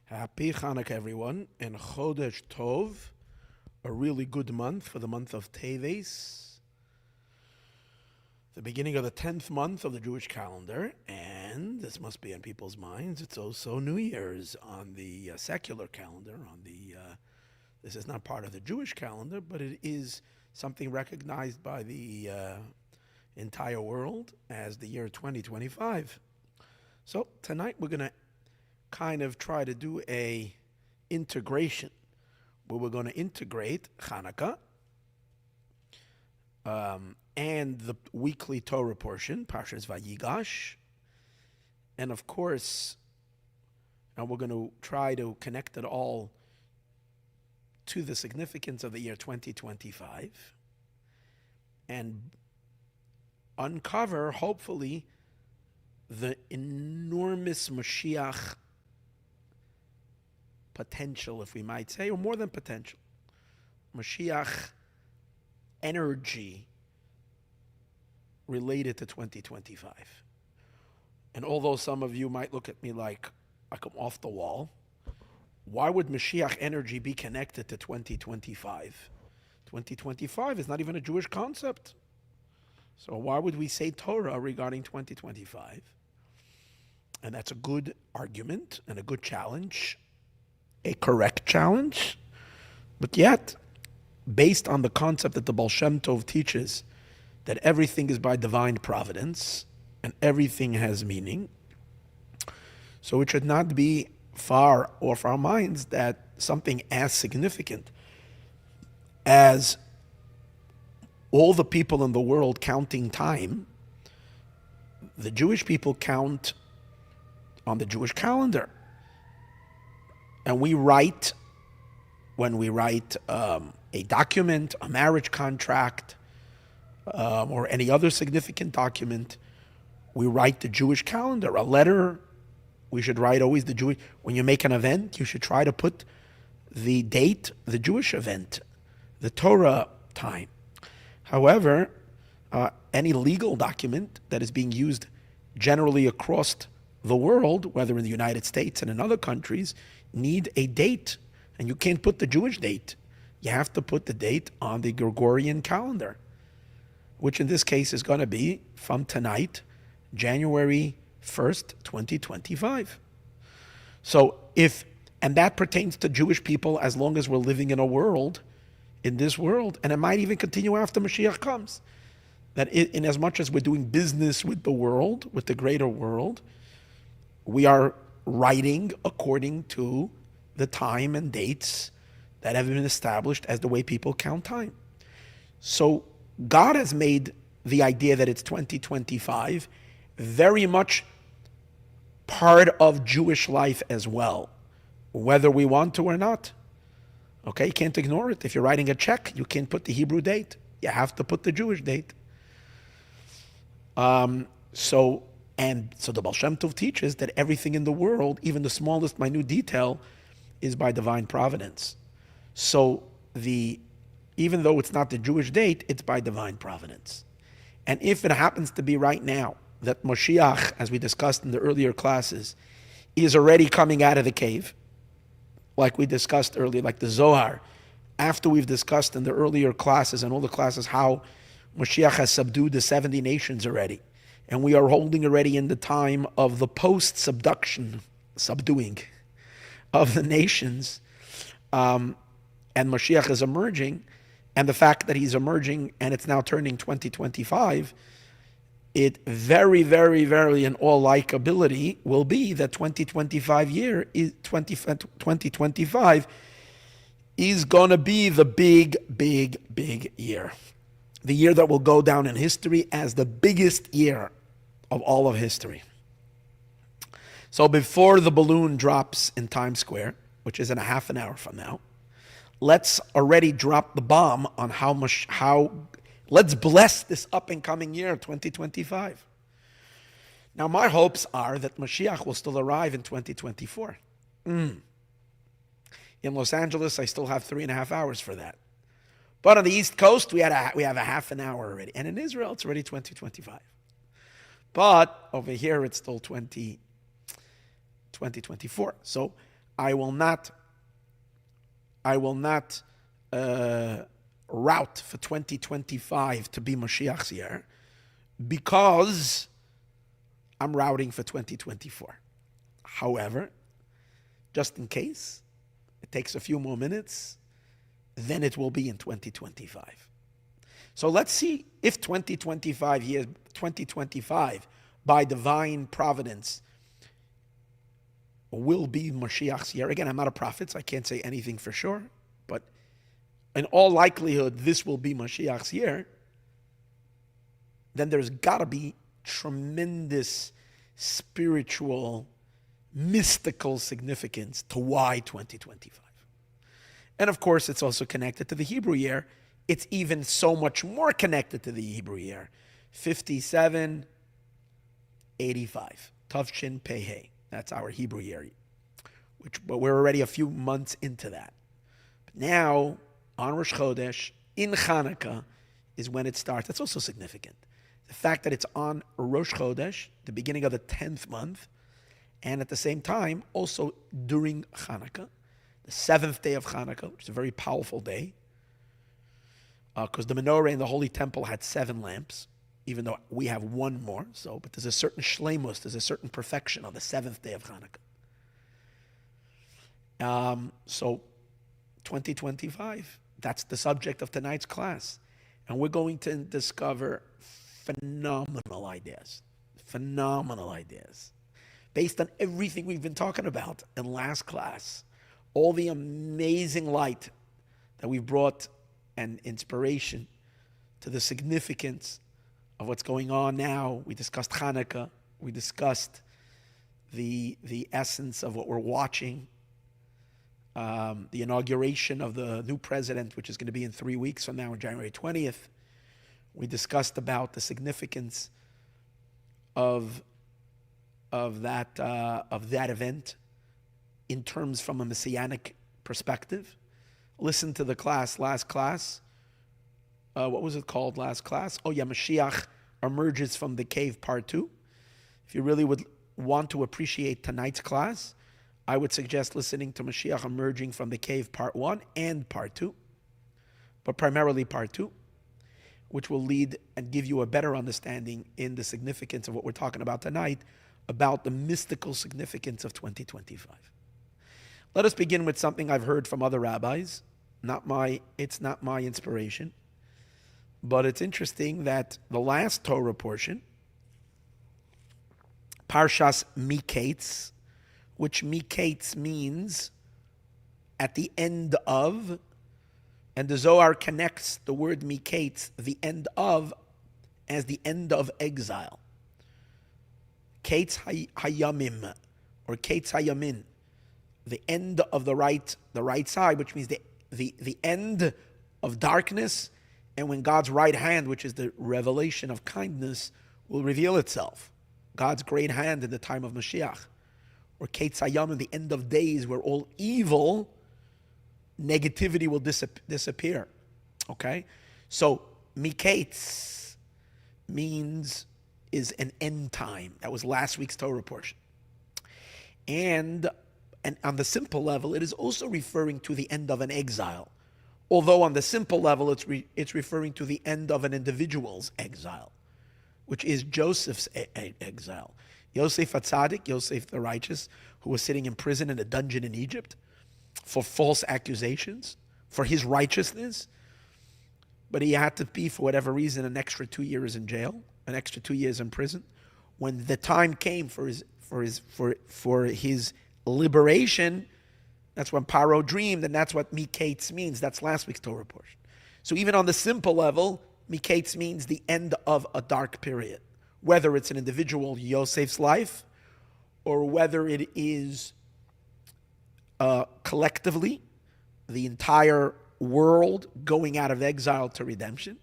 Happy Chanukah, everyone, and Chodesh Tov, a really good month for the month of Teves, the beginning of the 10th month of the Jewish calendar, and this must be on people's minds, it's also New Year's on the secular calendar. This is not part of the Jewish calendar, but it is something recognized by the entire world as the year 2025. So tonight we're going to kind of try to do a integration where we're going to integrate Hanukkah and the weekly Torah portion, Parshas Vayigash, and of course, now we're going to try to connect it all to the significance of the year 2025 and uncover, hopefully, the enormous Moshiach potential, if we might say, or more than potential, Moshiach energy related to 2025. And although some of you might look at me like I'm off the wall, why would Moshiach energy be connected to 2025? 2025 is not even a Jewish concept. So why would we say Torah regarding 2025? And that's a good argument and a good challenge, a correct challenge, but yet, based on the concept that the Baal Shem Tov teaches, that everything is by divine providence and everything has meaning, so it should not be far off our minds that something as significant as all the people in the world counting time, the Jewish people count on the Jewish calendar. And we write, when we write a document, a marriage contract, or any other significant document, we write the Jewish calendar. A letter, we should write always the Jewish. When you make an event, you should try to put the date, the Jewish event, the Torah time. However, any legal document that is being used generally across the world, whether in the United States and in other countries, need a date, and you can't put the Jewish date. You have to put the date on the Gregorian calendar, which in this case is going to be from tonight, January 1st, 2025. So and that pertains to Jewish people as long as we're living in this world, and it might even continue after Mashiach comes. That in as much as we're doing business with the world, with the greater world, we are writing according to the time and dates that have been established as the way people count time. So God has made the idea that it's 2025 very much part of Jewish life as well, whether we want to or not. Okay, you can't ignore it. If you're writing a check, you can't put the Hebrew date. You have to put the Jewish date. So the Baal Shem Tov teaches that everything in the world, even the smallest minute detail, is by divine providence. So even though it's not the Jewish date, it's by divine providence. And if it happens to be right now that Moshiach, as we discussed in the earlier classes, is already coming out of the cave, like we discussed earlier, like the Zohar, after we've discussed in the earlier classes and all the classes how Moshiach has subdued the 70 nations already. And we are holding already in the time of the post-subduction, subduing of the nations. And Moshiach is emerging. And the fact that he's emerging and it's now turning 2025, it very, very, very in all likability will be that 2025 is going to be the big, big, big year. The year that will go down in history as the biggest year of all of history. So before the balloon drops in Times Square, which is in a half an hour from now, let's already drop the bomb on how let's bless this up and coming year, 2025. Now my hopes are that Mashiach will still arrive in 2024. In Los Angeles, I still have 3.5 hours for that. But on the East Coast, we have a half an hour already. And in Israel, it's already 2025. But over here, it's still 2024. So I will not route for 2025 to be Moshiach's year because I'm routing for 2024. However, just in case, it takes a few more minutes, then it will be in 2025. So let's see if 2025, by divine providence, will be Moshiach's year. Again, I'm not a prophet, so I can't say anything for sure, but in all likelihood, this will be Moshiach's year. Then there's got to be tremendous spiritual, mystical significance to why 2025. And of course, it's also connected to the Hebrew year. It's even so much more connected to the Hebrew year. 5785. Tavshin Pehei. That's our Hebrew year. But we're already a few months into that. But now, on Rosh Chodesh, in Hanukkah, is when it starts. That's also significant. The fact that it's on Rosh Chodesh, the beginning of the 10th month, and at the same time, also during Hanukkah, the 7th day of Hanukkah, which is a very powerful day, because the menorah in the Holy Temple had 7 lamps, even though we have one more. But there's a certain shleimus, there's a certain perfection on the 7th day of Hanukkah. So 2025, that's the subject of tonight's class. And we're going to discover phenomenal ideas. Based on everything we've been talking about in last class, all the amazing light that we've brought and inspiration to the significance of what's going on now. We discussed Hanukkah. We discussed the essence of what we're watching. The inauguration of the new president, which is going to be in 3 weeks from now, on January 20th. We discussed about the significance of that event in terms from a messianic perspective. Listen to the last class. What was it called last class? Oh yeah, Mashiach emerges from the cave, part 2. If you really would want to appreciate tonight's class, I would suggest listening to Mashiach emerging from the cave, part 1 and part 2, but primarily part 2, which will lead and give you a better understanding in the significance of what we're talking about tonight, about the mystical significance of 2025. Let us begin with something I've heard from other rabbis. It's not my inspiration, but it's interesting that the last Torah portion, Parshas Miketz, which Miketz means at the end of, and the Zohar connects the word Miketz, the end of, as the end of exile. Ketz Hayamim, or Ketz Hayamin, the end of the right side, which means the end of darkness, and when God's right hand, which is the revelation of kindness, will reveal itself. God's great hand in the time of Moshiach. Or Ketz Hayamim, the end of days, where all evil, negativity will disappear. Okay? So, Miketz is an end time. That was last week's Torah portion. And on the simple level, it is also referring to the end of an exile. Although on the simple level, it's referring to the end of an individual's exile, which is Joseph's exile. Yosef HaTzadik, Yosef the righteous, who was sitting in prison in a dungeon in Egypt for false accusations, for his righteousness, but he had to be, for whatever reason, an extra 2 years in jail, an extra 2 years in prison. When the time came for his liberation, that's when Paro dreamed, and that's what Miketz means. That's last week's Torah portion. So even on the simple level, Miketz means the end of a dark period, whether it's an individual Yosef's life, or whether it is collectively the entire world going out of exile to redemption.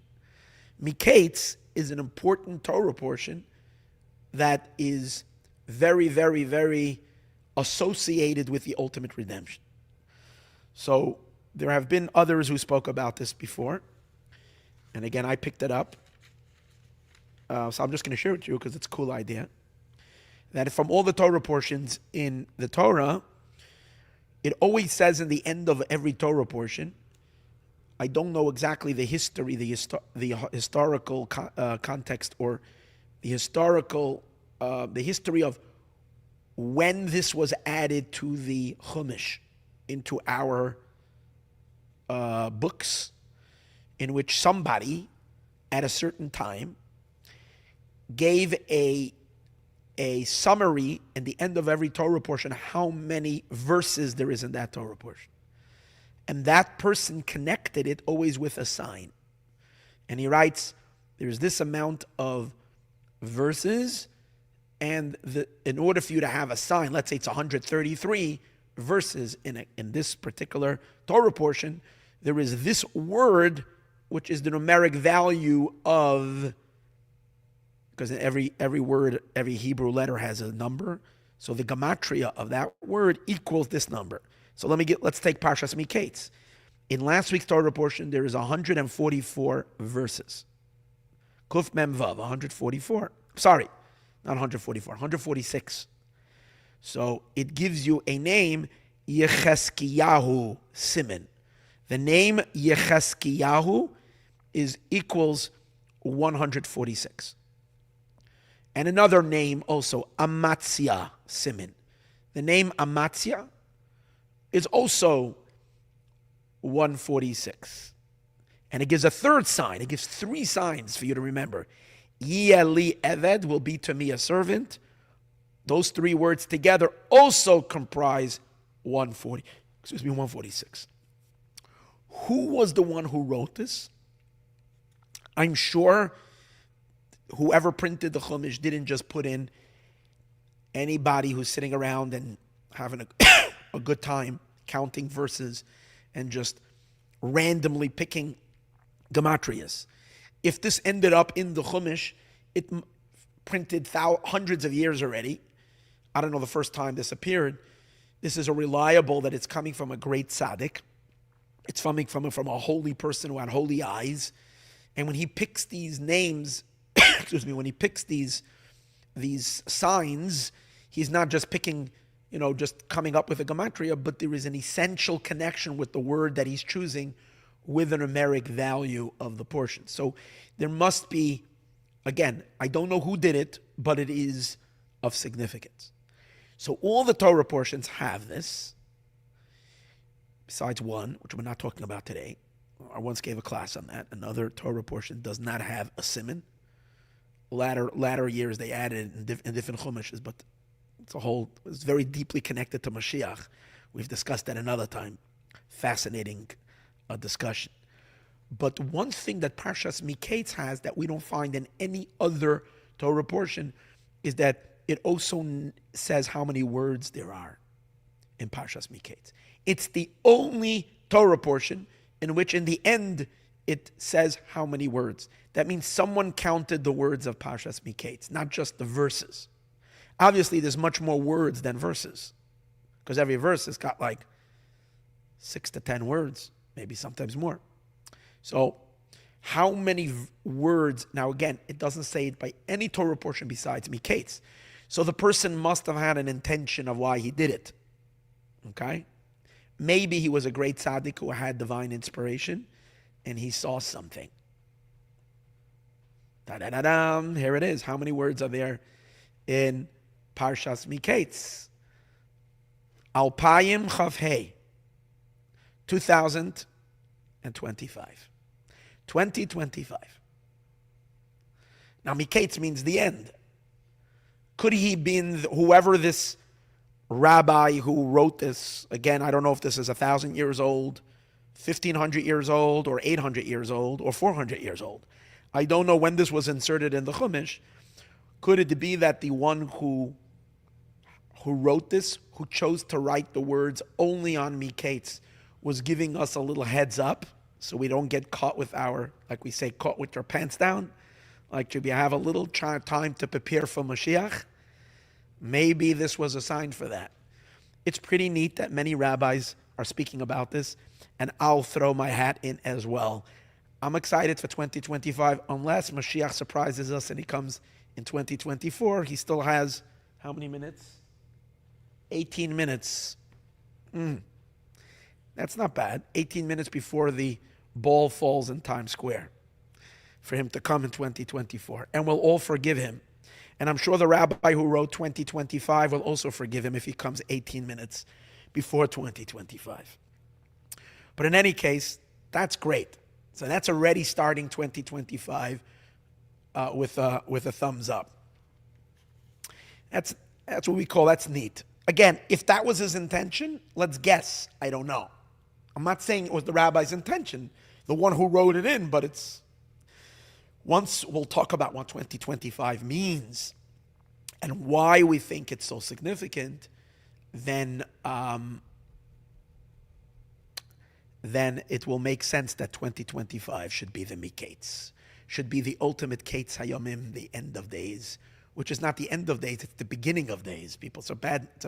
Miketz is an important Torah portion that is very, very, very associated with the ultimate redemption. So there have been others who spoke about this before, and again, I picked it up. So I'm just going to share it with you because it's a cool idea. That from all the Torah portions in the Torah, It always says in the end of every Torah portion, I don't know exactly the history, the historical context, or the history of when this was added to the Chumash, into our books, in which somebody at a certain time gave a summary in the end of every Torah portion how many verses there is in that Torah portion. And that person connected it always with a sign. And he writes, there's this amount of verses, and in order for you to have a sign, let's say it's 133 verses in this particular Torah portion, there is this word, which is the numeric value of, because every word, every Hebrew letter has a number, so the gematria of that word equals this number. So let's take Parshas Miketz. In last week's Torah portion, there is 144 verses. Kuf Mem Vav, 144. Sorry, not 144, 146. So it gives you a name, Yecheskiyahu Siman. The name Yecheskiyahu equals 146. And another name also, Amatzia Siman. The name Amatzia is also 146. And it gives a third sign. It gives three signs for you to remember. Yeli Eved will be to me a servant. Those three words together also comprise 146. Who was the one who wrote this? I'm sure whoever printed the Chumash didn't just put in anybody who's sitting around and having a good time counting verses and just randomly picking gematrias. If this ended up in the Chumash, it printed hundreds of years already. I don't know the first time this appeared. This is a reliable that it's coming from a great tzaddik. It's coming from a holy person who had holy eyes. And when he picks these names, when he picks these signs, he's not just picking, just coming up with a gematria, but there is an essential connection with the word that he's choosing with a numeric value of the portion. So there must be, again, I don't know who did it, but it is of significance. So all the Torah portions have this, besides one, which we're not talking about today. I once gave a class on that. Another Torah portion does not have a siman. Latter years they added in different chumashes, but it's very deeply connected to Moshiach. We've discussed that another time. Fascinating discussion. But one thing that Parshas Miketz has that we don't find in any other Torah portion is that it also says how many words there are in Parshas Miketz. It's the only Torah portion in which in the end it says how many words. That means someone counted the words of Parshas Miketz, not just the verses. Obviously, there's much more words than verses, because every verse has got like 6 to 10 words, maybe sometimes more. So how many words? Now again, it doesn't say it by any Torah portion besides Miketz. So the person must have had an intention of why he did it. Okay? Maybe he was a great tzaddik who had divine inspiration and he saw something. Da-da-da-dam, here it is. How many words are there in Parshas Miketz? Alpayim Chavhei, 2025. 2025. Now Miketz means the end. Could he been whoever this rabbi who wrote this? Again, I don't know if this is 1,000 years old, 1,500 years old, or 800 years old, or 400 years old. I don't know when this was inserted in the Chumash. Could it be that the one who wrote this, who chose to write the words only on Miketz, was giving us a little heads up so we don't get caught with like we say, caught with our pants down? Like, should we have a little time to prepare for Moshiach? Maybe this was a sign for that. It's pretty neat that many rabbis are speaking about this, and I'll throw my hat in as well. I'm excited for 2025, unless Moshiach surprises us and he comes in 2024. He still has, how many minutes? 18 minutes. That's not bad. 18 minutes before the ball falls in Times Square for him to come in 2024. And we'll all forgive him. And I'm sure the rabbi who wrote 2025 will also forgive him if he comes 18 minutes before 2025. But in any case, that's great. So that's already starting 2025 with a thumbs up. That's what we call, that's neat. Again, if that was his intention, let's guess. I don't know. I'm not saying it was the rabbi's intention, the one who wrote it in, but it's, once we'll talk about what 2025 means and why we think it's so significant, then it will make sense that 2025 should be the Miketz, should be the ultimate Ketz Hayomim, the end of days, which is not the end of days, it's the beginning of days. People, it's a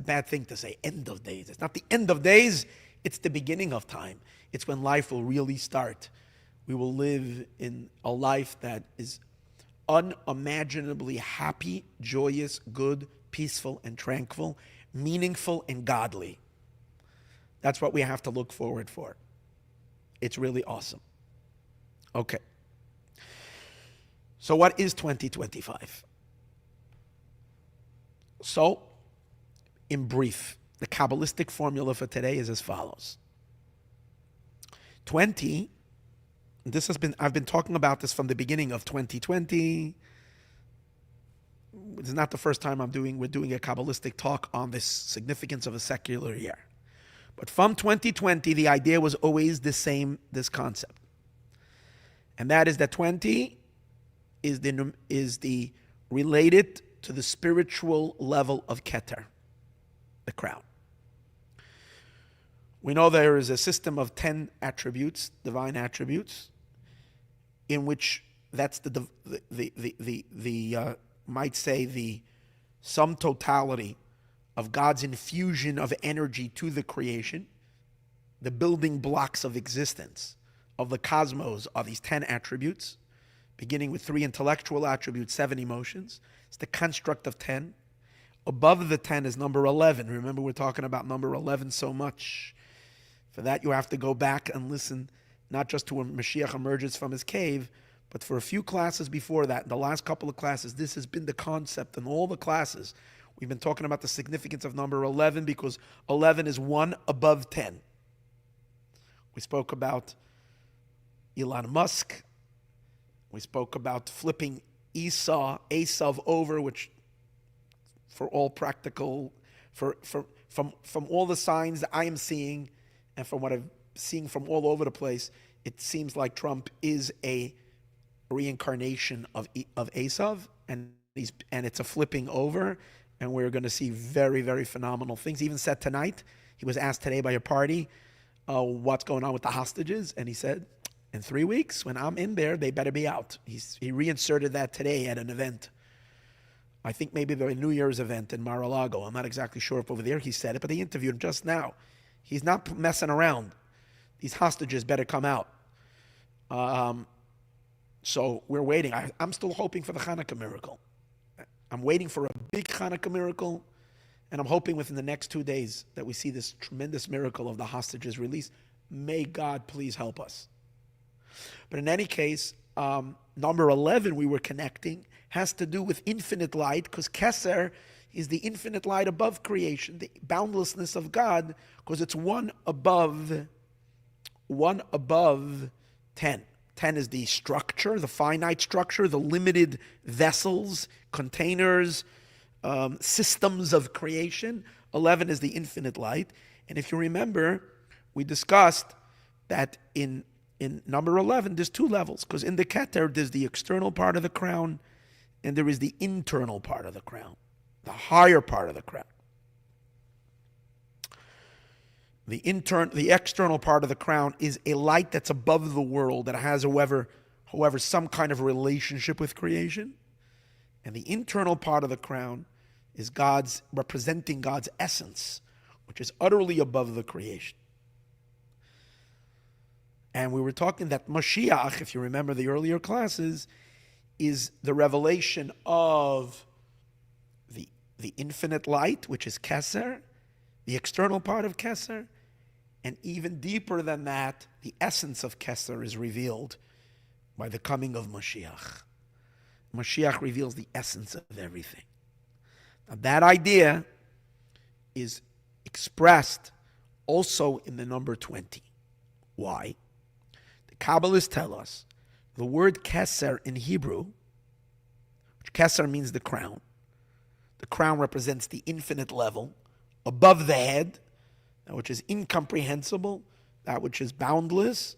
bad thing to say, end of days. It's not the end of days, it's the beginning of time. It's when life will really start. We will live in a life that is unimaginably happy, joyous, good, peaceful, and tranquil, meaningful, and godly. That's what we have to look forward for. It's really awesome. Okay. So what is 2025? So, in brief, the Kabbalistic formula for today is as follows. 20, I've been talking about this from the beginning of 2020. It's not the first time we're doing a Kabbalistic talk on this significance of a secular year. But from 2020, the idea was always the same, this concept. And that is that 20 is the related to the spiritual level of Keter, the crown. We know there is a system of 10 attributes, divine attributes, in which that's might say the sum totality of God's infusion of energy to the creation. The building blocks of existence of the cosmos are these 10 attributes, beginning with 3 intellectual attributes, 7 emotions. It's the construct of 10. Above the 10 is number 11. Remember, we're talking about number 11 so much. For that, you have to go back and listen, not just to when Moshiach emerges from his cave, but for a few classes before that, the last couple of classes, this has been the concept in all the classes. We've been talking about the significance of number 11 because 11 is 1 above 10. We spoke about Elon Musk. We spoke about flipping Esav over, which for all practical, from all the signs that I am seeing and from what I'm seeing from all over the place, it seems like Trump is a reincarnation of Esav, and it's a flipping over, and we're going to see very, very phenomenal things. He even said tonight, he was asked today by a party, what's going on with the hostages, and he said, in 3 weeks, when I'm in there, they better be out. He reinserted that today at an event. I think maybe the New Year's event in Mar-a-Lago. I'm not exactly sure if over there he said it, but they interviewed him just now. He's not messing around. These hostages better come out. So we're waiting. I'm still hoping for the Hanukkah miracle. I'm waiting for a big Hanukkah miracle, and I'm hoping within the next 2 days that we see this tremendous miracle of the hostages released. May God please help us. But in any case, number 11 we were connecting has to do with infinite light, because Keser is the infinite light above creation, the boundlessness of God, because it's 1 above 10. 10 is the structure, the finite structure, the limited vessels, containers, systems of creation. 11 is the infinite light. And if you remember, we discussed that in number 11, there's 2 levels, because in the Keter, there's the external part of the crown, and there is the internal part of the crown, the higher part of the crown. The external part of the crown is a light that's above the world, that has, however, some kind of relationship with creation. And the internal part of the crown is representing God's essence, which is utterly above the creation. And we were talking that Moshiach, if you remember the earlier classes, is the revelation of the infinite light, which is Keser, the external part of Keser, And even deeper than that, the essence of Keser is revealed by the coming of Moshiach. Moshiach reveals the essence of everything. Now, that idea is expressed also in the number 20. Why? The Kabbalists tell us the word Keser in Hebrew, which Keser means the crown. The crown represents the infinite level above the head, that which is incomprehensible, that which is boundless.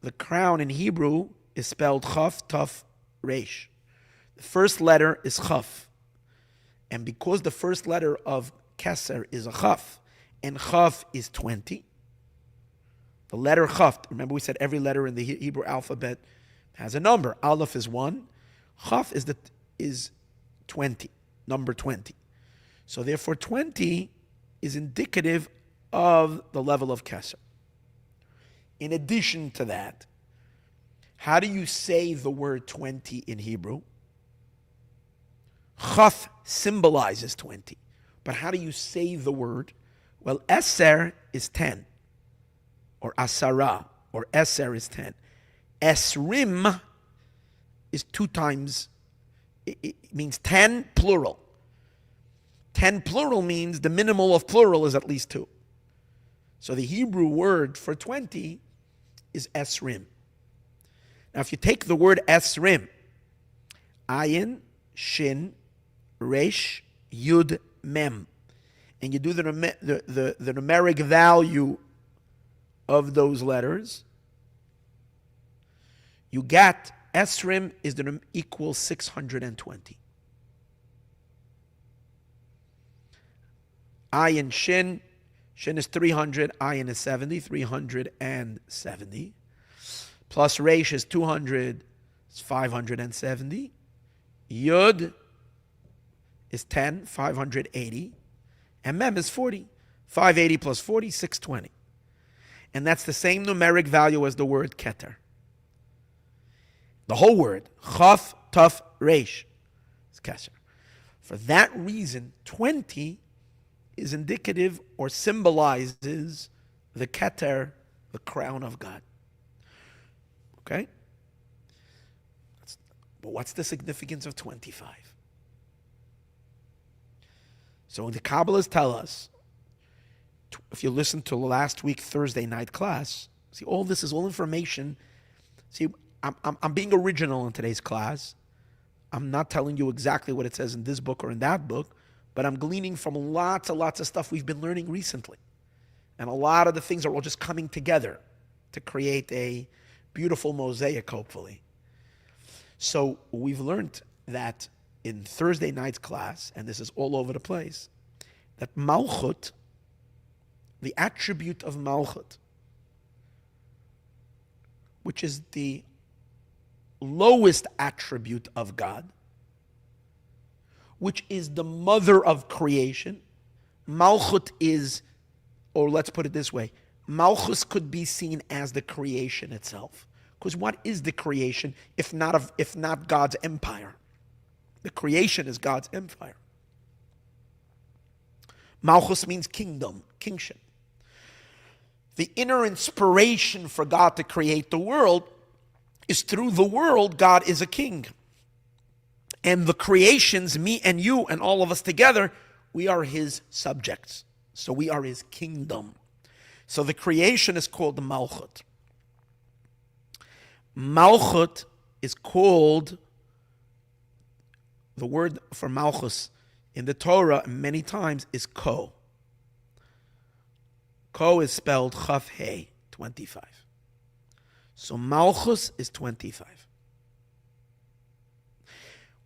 The crown in Hebrew is spelled Chaf, Taf, Resh. The first letter is Chaf. And because the first letter of Keser is a Chaf, and Chaf is 20, the letter Chaf, remember we said every letter in the Hebrew alphabet has a number. Aleph is 1. Chaf is 20, number 20. So therefore 20 is indicative of the level of Keser. In addition to that, how do you say the word 20 in Hebrew? Chaf symbolizes 20. But how do you say the word? Well, Eser is 10. Or Asara. Or Eser is 10. Esrim is 2 times. It means 10 plural. 10 plural means the minimal of plural is at least 2. So the Hebrew word for 20 is Esrim. Now if you take the word Esrim, Ayin, Shin, Resh, Yud, Mem, and you do the numeric value of those letters, you get Esrim is equals 620. Ayin, Shin is 300, Ayin is 70, 370. Plus Resh is 200, it's 570. Yud is 10, 580. And Mem is 40. 580 plus 40, 620. And that's the same numeric value as the word Keter. The whole word, Chaf, Taf, Resh, is Keser. For that reason, 20 is indicative or symbolizes the Keter, the crown of God. Okay? But what's the significance of 25? So the Kabbalists tell us, if you listen to last week Thursday night class, see, all this is all information. See, I'm being original in today's class. I'm not telling you exactly what it says in this book or in that book, but I'm gleaning from lots of stuff we've been learning recently. And a lot of the things are all just coming together to create a beautiful mosaic, hopefully. So we've learned that in Thursday night's class, and this is all over the place, that Malchut, the attribute of Malchut, which is the lowest attribute of God, which is the mother of creation. Malchut is, or let's put it this way, Malchus could be seen as the creation itself. Because what is the creation if not God's empire? The creation is God's empire. Malchus means kingdom, kingship. The inner inspiration for God to create the world is through the world, God is a king. And the creations, me and you and all of us together, we are his subjects. So we are his kingdom. So the creation is called the Malchut. Malchut is called, the word for Malchus in the Torah many times is Ko. Ko is spelled Chaf He, 25. So Malchus is 25.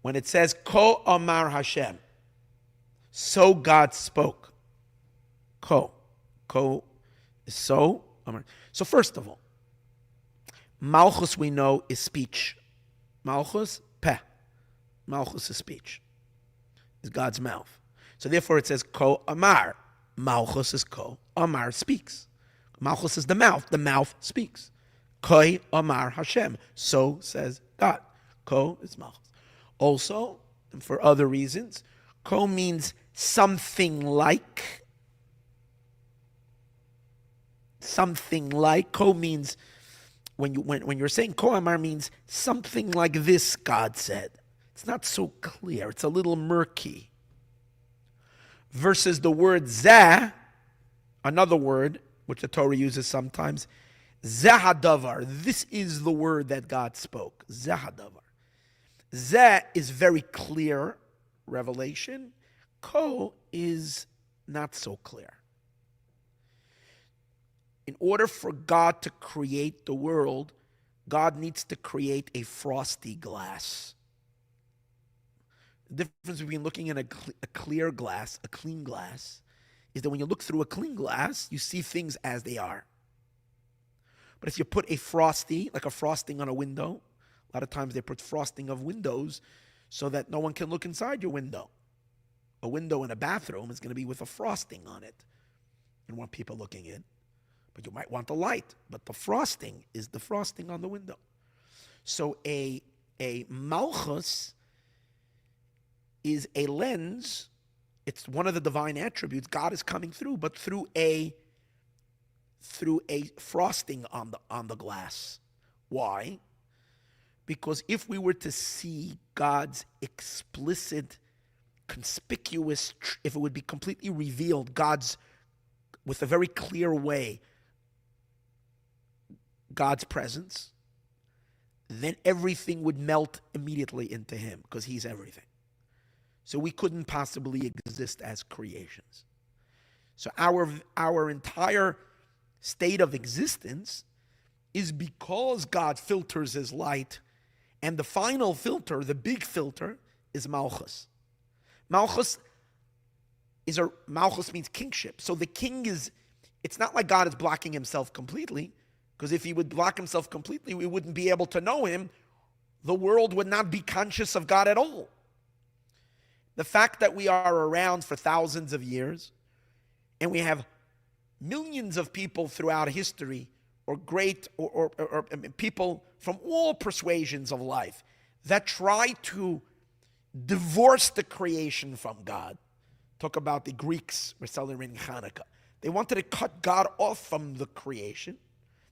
When it says Ko Amar Hashem, so God spoke. Ko is so Amar. So first of all, Malchus we know is speech. Malchus, peh. Malchus is speech. Is God's mouth. So therefore it says Ko Amar. Malchus is Ko. Amar speaks. Malchus is the mouth speaks. Koi Amar Hashem. So says God. Ko is Malchus. Also, and for other reasons, Ko means something like. something like. Ko means, when you're saying Ko Amar, means something like this, God said. It's not so clear. It's a little murky. Versus the word Zeh, another word, which the Torah uses sometimes, Zehadavar. This is the word that God spoke. Zehadavar. Zeh is very clear revelation. Ko is not so clear. In order for God to create the world, God needs to create a frosty glass. The difference between looking in a clear glass, a clean glass, is that when you look through a clean glass, you see things as they are. But if you put a frosty, like a frosting on a window, a lot of times they put frosting of windows so that no one can look inside your window. A window in a bathroom is going to be with a frosting on it. You don't want people looking in. But you might want the light. But the frosting is the frosting on the window. So a malchus is a lens. It's one of the divine attributes. God is coming through, but through a frosting on the glass. Why? Because if we were to see God's explicit, conspicuous, if it would be completely revealed, God's, with a very clear way, God's presence, then everything would melt immediately into him because he's everything. So we couldn't possibly exist as creations. So our entire state of existence is because God filters his light, and the final filter, the big filter, is Malchus. Malchus means kingship. So the king is, it's not like God is blocking himself completely, because if he would block himself completely, we wouldn't be able to know him. The world would not be conscious of God at all. The fact that we are around for thousands of years, and we have millions of people throughout history, or people from all persuasions of life, that try to divorce the creation from God. Talk about the Greeks were celebrating Hanukkah. They wanted to cut God off from the creation.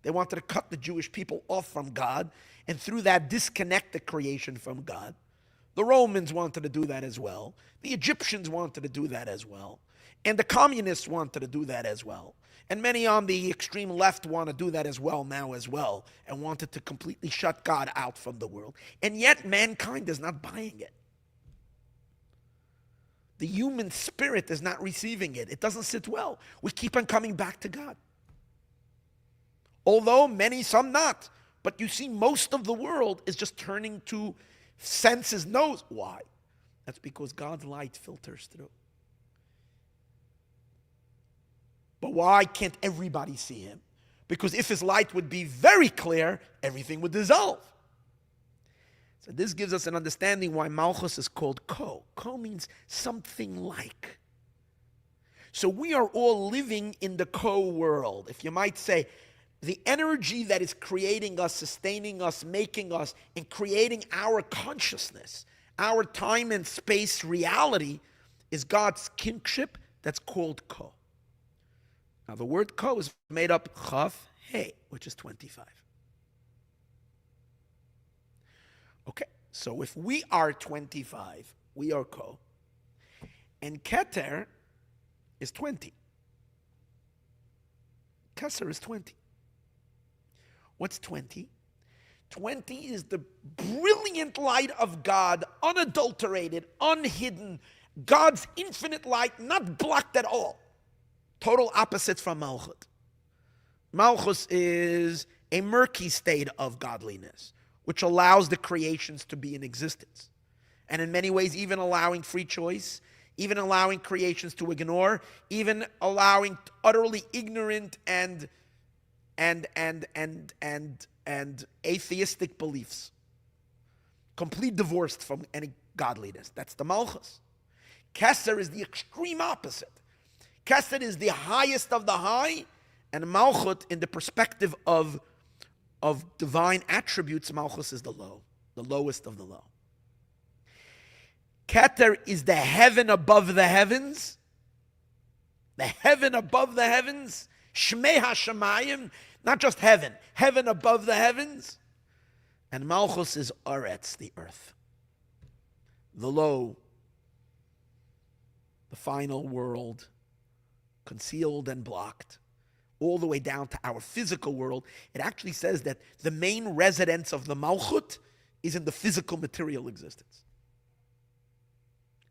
They wanted to cut the Jewish people off from God, and through that disconnect the creation from God. The Romans wanted to do that as well. The Egyptians wanted to do that as well. And the communists wanted to do that as well. And many on the extreme left want to do that as well now as well, and wanted to completely shut God out from the world. And yet mankind is not buying it. The human spirit is not receiving it. It doesn't sit well. We keep on coming back to God. Although many, some not. But you see, most of the world is just turning to senses, knows. Why? That's because God's light filters through. But why can't everybody see him? Because if his light would be very clear, everything would dissolve. So this gives us an understanding why Malchus is called Ko. Ko means something like. So we are all living in the Ko world. If you might say, the energy that is creating us, sustaining us, making us, and creating our consciousness, our time and space reality, is God's kingship that's called Ko. Now the word Ko is made up Chaf He, which is 25. Okay, so if we are 25, we are Ko, and Keter is 20. Keser is 20. What's 20? 20 is the brilliant light of God, unadulterated, unhidden, God's infinite light, not blocked at all. Total opposite from Malchut. Malchus is a murky state of godliness, which allows the creations to be in existence. And in many ways, even allowing free choice, even allowing creations to ignore, even allowing utterly ignorant and atheistic beliefs. Complete divorced from any godliness. That's the Malchus. Keser is the extreme opposite. Keser is the highest of the high, and Malchut, in the perspective of divine attributes, Malchus is the low, the lowest of the low. Keter is the heaven above the heavens. The heaven above the heavens, Shmei HaShamayim, not just heaven, heaven above the heavens. And Malchus is Aretz, the earth. The low, the final world, concealed and blocked, all the way down to our physical world. It actually says that the main residence of the Malchut is in the physical material existence.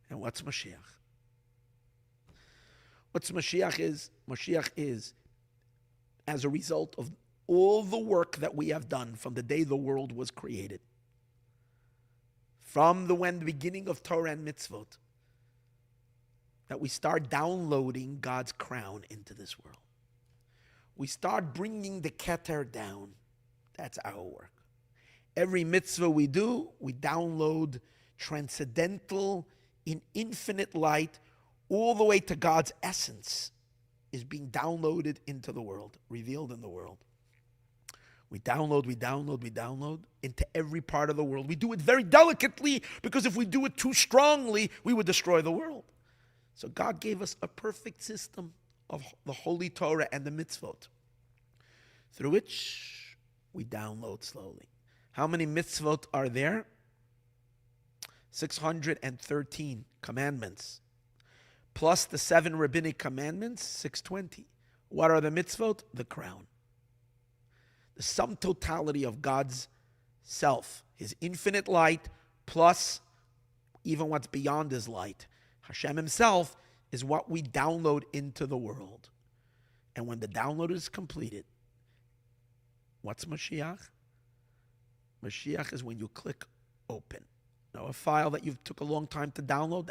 And what's Mashiach? What's Mashiach is? Mashiach is, as a result of all the work that we have done from the day the world was created, from the beginning of Torah and mitzvot, that we start downloading God's crown into this world. We start bringing the Keter down. That's our work. Every mitzvah we do, we download transcendental, in infinite light, all the way to God's essence is being downloaded into the world, revealed in the world. We download into every part of the world. We do it very delicately, because if we do it too strongly, we would destroy the world. So God gave us a perfect system of the Holy Torah and the mitzvot, through which we download slowly. How many mitzvot are there? 613 commandments. Plus the 7 rabbinic commandments, 620. What are the mitzvot? The crown. The sum totality of God's self, his infinite light, plus even what's beyond his light. Hashem himself is what we download into the world. And when the download is completed, what's Mashiach? Mashiach is when you click open. Now, a file that you took a long time to download.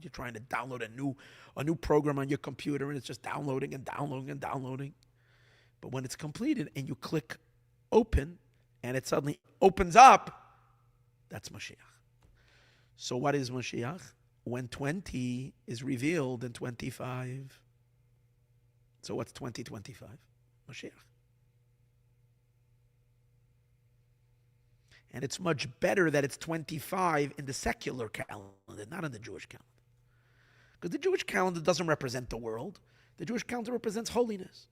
You're trying to download a new program on your computer, and it's just downloading. But when it's completed and you click open, and it suddenly opens up, that's Mashiach. So what is Mashiach? When 20 is revealed in 25. So what's 2025? Mashiach. And it's much better that it's 25 in the secular calendar, not in the Jewish calendar. Because the Jewish calendar doesn't represent the world. The Jewish calendar represents holiness.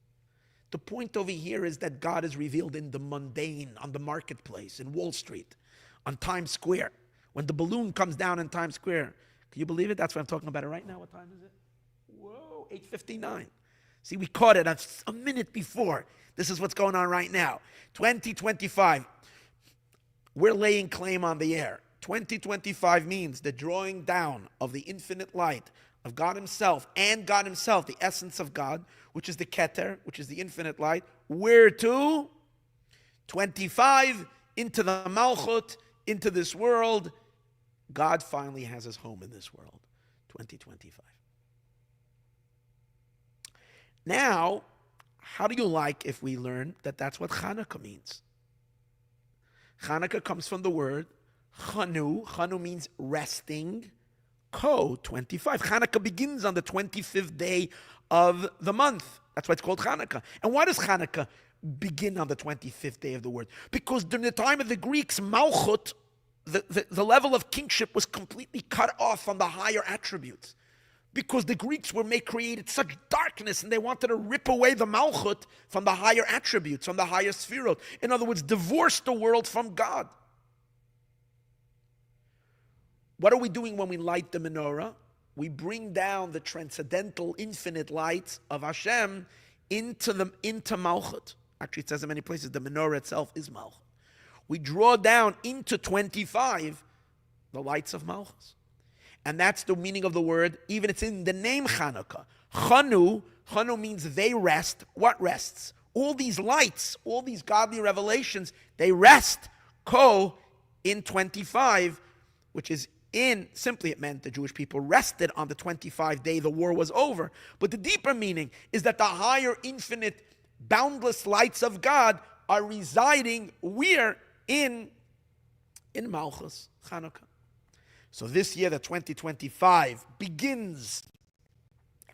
The point over here is that God is revealed in the mundane, on the marketplace, in Wall Street, on Times Square. When the balloon comes down in Times Square, can you believe it? That's what I'm talking about it right now. What time is it? Whoa, 8:59. See, we caught it a minute before. This is what's going on right now. 2025. We're laying claim on the air. 2025 means the drawing down of the infinite light of God himself, and God himself, the essence of God, which is the Keter, which is the infinite light. Where to? 25 into the Malchut, into this world. God finally has his home in this world. 2025. Now, how do you like if we learn that that's what Hanukkah means? Hanukkah comes from the word Chanu. Chanu means resting. Ko, 25. Hanukkah begins on the 25th day of the month. That's why it's called Hanukkah. And why does Hanukkah begin on the 25th day of the word? Because during the time of the Greeks, Malchut, the level of kingship was completely cut off from the higher attributes. Because the Greeks created such darkness, and they wanted to rip away the Malchut from the higher attributes, from the higher Sphirot. In other words, divorce the world from God. What are we doing when we light the menorah? We bring down the transcendental, infinite lights of Hashem into Malchut. Actually, it says in many places the menorah itself is Malchut. We draw down into 25 the lights of Malchus. And that's the meaning of the word, even it's in the name Chanukah. Chanu means they rest. What rests? All these lights, all these godly revelations, they rest, in 25, which is simply it meant the Jewish people rested on the 25th day the war was over. But the deeper meaning is that the higher, infinite, boundless lights of God are residing where? In Malchus, Chanukah. So this year, the 2025, begins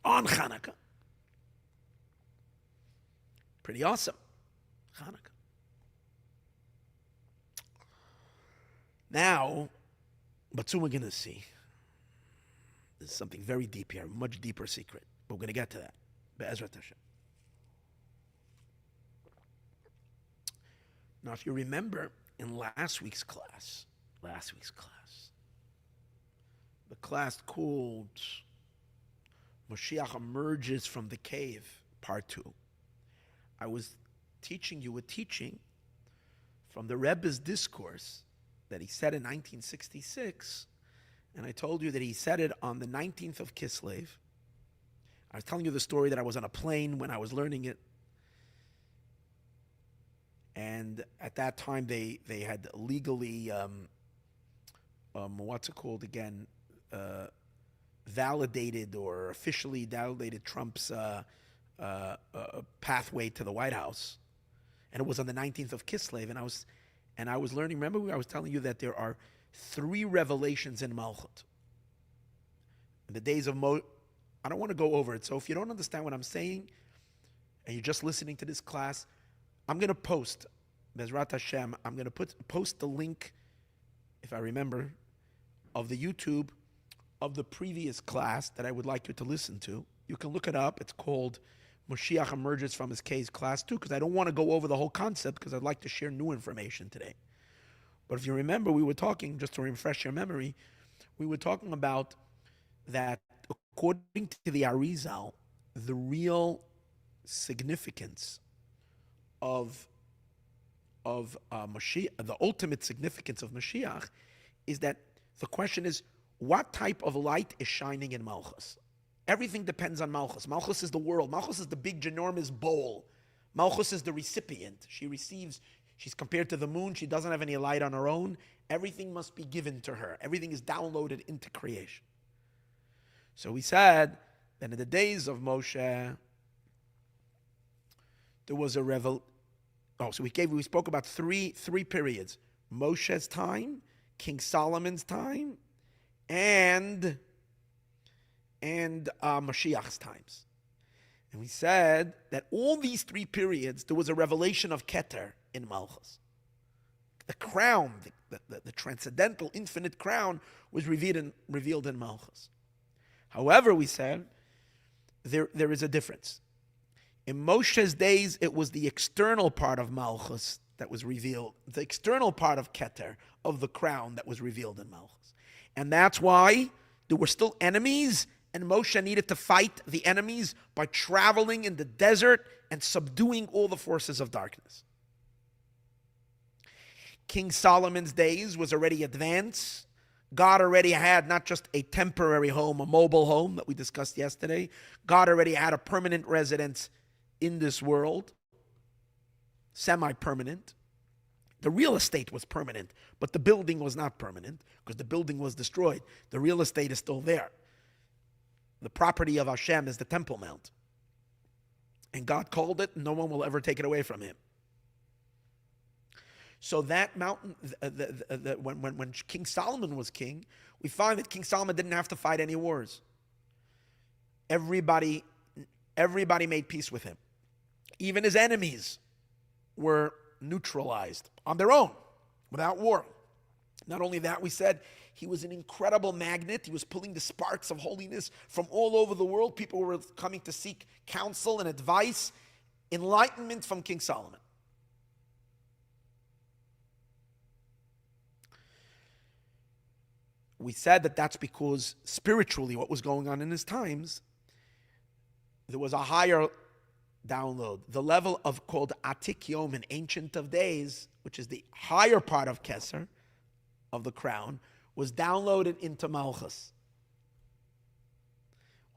on Hanukkah. Pretty awesome. Hanukkah. Now, but soon we're going to see. There's something very deep here, much deeper secret. But we're going to get to that. Be'ezrat Hashem. Now, if you remember in last week's class, the class called Moshiach Emerges from the Cave, Part 2, I was teaching you a teaching from the Rebbe's discourse that he said in 1966, and I told you that he said it on the 19th of Kislev. I was telling you the story that I was on a plane when I was learning it, and at that time they had legally, what's it called again, validated or officially validated Trump's pathway to the White House, and it was on the 19th of Kislev, and I was learning. Remember, I was telling you that there are 3 revelations in Malchut. In the days of I don't want to go over it. So if you don't understand what I'm saying, and you're just listening to this class, I'm going to post, Bezrat Hashem, I'm going to post the link, if I remember, of the YouTube of the previous class that I would like you to listen to. You can look it up. It's called Moshiach Emerges from His Cave, Class 2, because I don't want to go over the whole concept, because I'd like to share new information today. But if you remember, we were talking, just to refresh your memory, we were talking about that according to the Arizal, the real significance of Mashiach, the ultimate significance of Mashiach, is that the question is, what type of light is shining in Malchus? Everything depends on Malchus. Malchus is the world. Malchus is the big, ginormous bowl. Malchus is the recipient. She receives, she's compared to the moon. She doesn't have any light on her own. Everything must be given to her. Everything is downloaded into creation. So we said that in the days of Moshe, there was a so we spoke about three periods: Moshe's time, King Solomon's time, and Mashiach's times. And we said that all these 3 periods, there was a revelation of Keter in Malchus. The crown, the transcendental, infinite crown, was revealed in Malchus. However, we said there is a difference. In Moshe's days, it was the external part of Malchus that was revealed, the external part of Keter, of the crown, that was revealed in Malchus. And that's why there were still enemies, and Moshe needed to fight the enemies by traveling in the desert and subduing all the forces of darkness. King Solomon's days was already advanced. God already had not just a temporary home, a mobile home that we discussed yesterday. God already had a permanent residence in this world, semi-permanent. The real estate was permanent, but the building was not permanent because the building was destroyed. The real estate is still there. The property of Hashem is the Temple Mount. And God called it, and no one will ever take it away from him. So that mountain, when King Solomon was king, we find that King Solomon didn't have to fight any wars. Everybody made peace with him. Even his enemies were neutralized on their own, without war. Not only that, we said he was an incredible magnet. He was pulling the sparks of holiness from all over the world. People were coming to seek counsel and advice, enlightenment from King Solomon. We said that that's because spiritually what was going on in his times, there was a higher download. The level of called Atik Yom, an Ancient of Days, which is the higher part of Keser, of the crown, was downloaded into Malchus.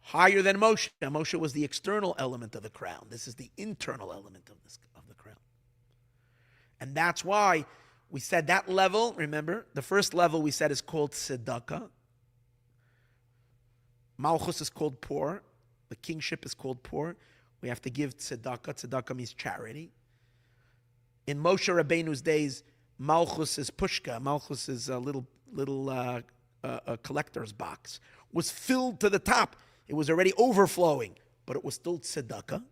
Higher than Moshe. Moshe was the external element of the crown. This is the internal element of the crown. And that's why we said that level, remember, the first level we said is called tzedakah. Malchus is called poor. The kingship is called poor. We have to give tzedakah. Tzedakah means charity. In Moshe Rabbeinu's days, Malchus is pushka. Malchus is a little collector's box. Was filled to the top. It was already overflowing, but it was still tzedakah.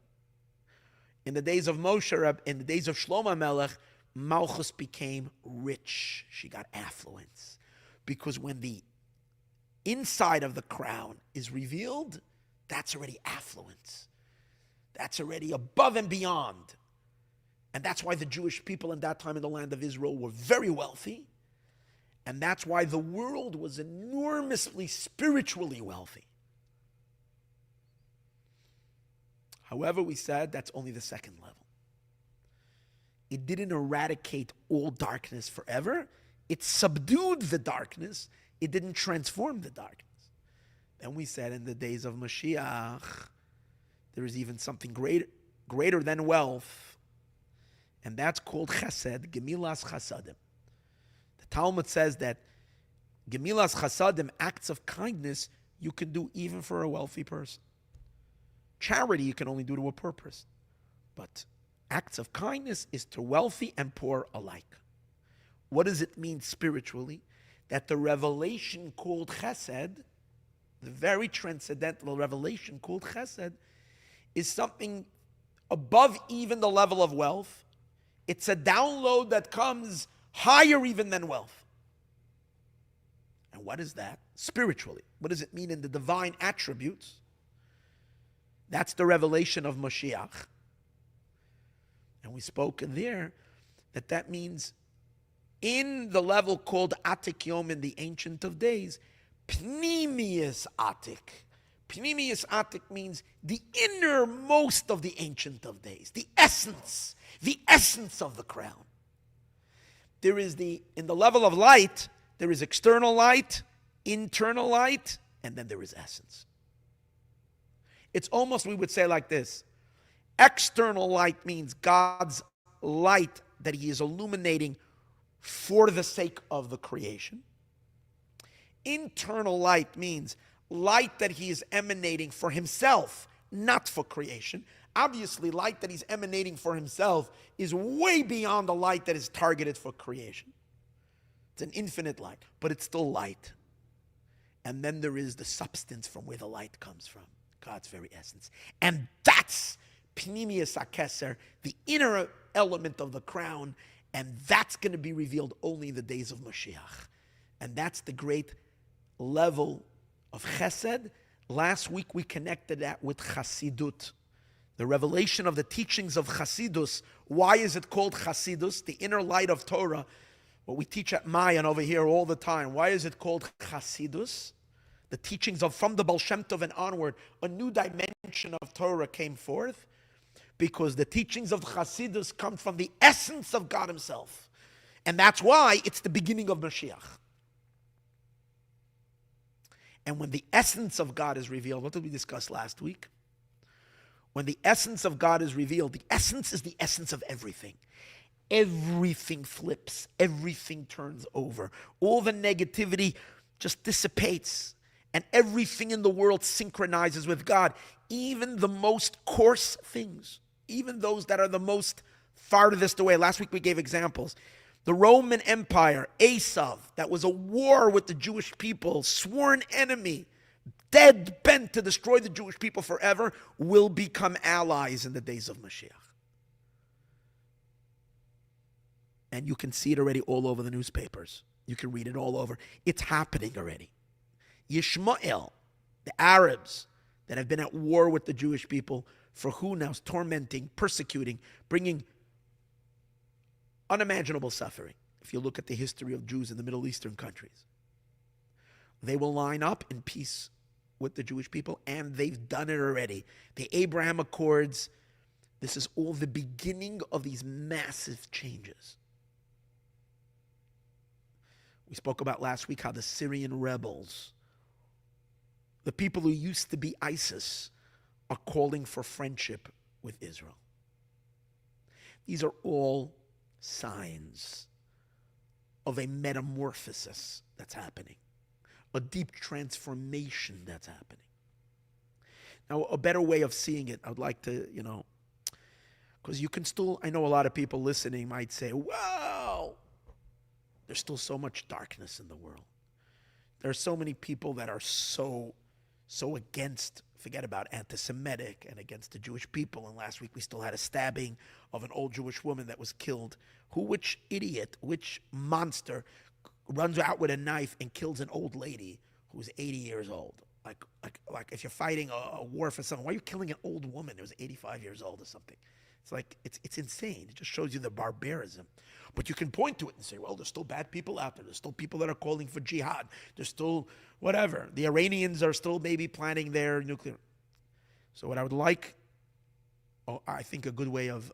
In the days of Moshe, in the days of Shlomo Melech, Malchus became rich. She got affluence. Because when the inside of the crown is revealed, that's already affluence. That's already above and beyond. And that's why the Jewish people in that time in the land of Israel were very wealthy. And that's why the world was enormously spiritually wealthy. However, we said that's only the second level. It didn't eradicate all darkness forever. It subdued the darkness. It didn't transform the darkness. Then we said in the days of Moshiach, there is even something greater than wealth. And that's called chesed, gemilas chasadim. The Talmud says that gemilas chasadim, acts of kindness, you can do even for a wealthy person. Charity you can only do to a poor person. But acts of kindness is to wealthy and poor alike. What does it mean spiritually? That the revelation called chesed, the very transcendental revelation called chesed, is something above even the level of wealth. It's a download that comes higher even than wealth. And what is that? Spiritually. What does it mean in the divine attributes? That's the revelation of Moshiach. And we spoke in there that means in the level called Atik Yom in the Ancient of Days, Pnimius Atik. Pnimius Atik means the innermost of the Ancient of Days, the essence of the crown. There is in the level of light, there is external light, internal light, and then there is essence. It's almost, we would say like this. External light means God's light that he is illuminating for the sake of the creation. Internal light means light that he is emanating for himself, not for creation. Obviously, light that he's emanating for himself is way beyond the light that is targeted for creation. It's an infinite light, but it's still light. And then there is the substance from where the light comes from, God's very essence. And that's Pnimius HaKeser, the inner element of the crown, and that's going to be revealed only in the days of Moshiach. And that's the great level of chesed. Last week we connected that with Chasidut, the revelation of the teachings of Chasidus. Why is it called Chasidus? The inner light of Torah, what we teach at Mayan over here all the time. Why is it called Chasidus? The teachings of from the Baal Shem Tov and onward, a new dimension of Torah came forth because the teachings of Chasidus come from the essence of God himself. And that's why it's the beginning of Moshiach. And when the essence of God is revealed, what did we discuss last week? When the essence of God is revealed, the essence is the essence of everything. Everything flips. Everything turns over. All the negativity just dissipates. And everything in the world synchronizes with God. Even the most coarse things. Even those that are the most farthest away. Last week we gave examples. The Roman Empire, Esav, that was a war with the Jewish people, sworn enemy, dead bent to destroy the Jewish people forever, will become allies in the days of Mashiach. And you can see it already all over the newspapers. You can read it all over. It's happening already. Yishmael, the Arabs that have been at war with the Jewish people for who now? Tormenting, persecuting, bringing unimaginable suffering. If you look at the history of Jews in the Middle Eastern countries, they will line up in peace with the Jewish people, and they've done it already. The Abraham Accords, this is all the beginning of these massive changes. We spoke about last week how the Syrian rebels, the people who used to be ISIS, are calling for friendship with Israel. These are all signs of a metamorphosis that's happening, a deep transformation that's happening. Now, a better way of seeing it, I would like to, because you can still, I know a lot of people listening might say, wow, there's still so much darkness in the world. There are so many people that are so against, forget about anti-Semitic and against the Jewish people. And last week we still had a stabbing of an old Jewish woman that was killed. Which idiot, which monster runs out with a knife and kills an old lady who's 80 years old? Like if you're fighting a war for someone, why are you killing an old woman who was 85 years old or something? It's like, it's insane. It just shows you the barbarism. But you can point to it and say, well, there's still bad people out there. There's still people that are calling for jihad. There's still whatever. The Iranians are still maybe planning their nuclear. So what I would like, I think a good way of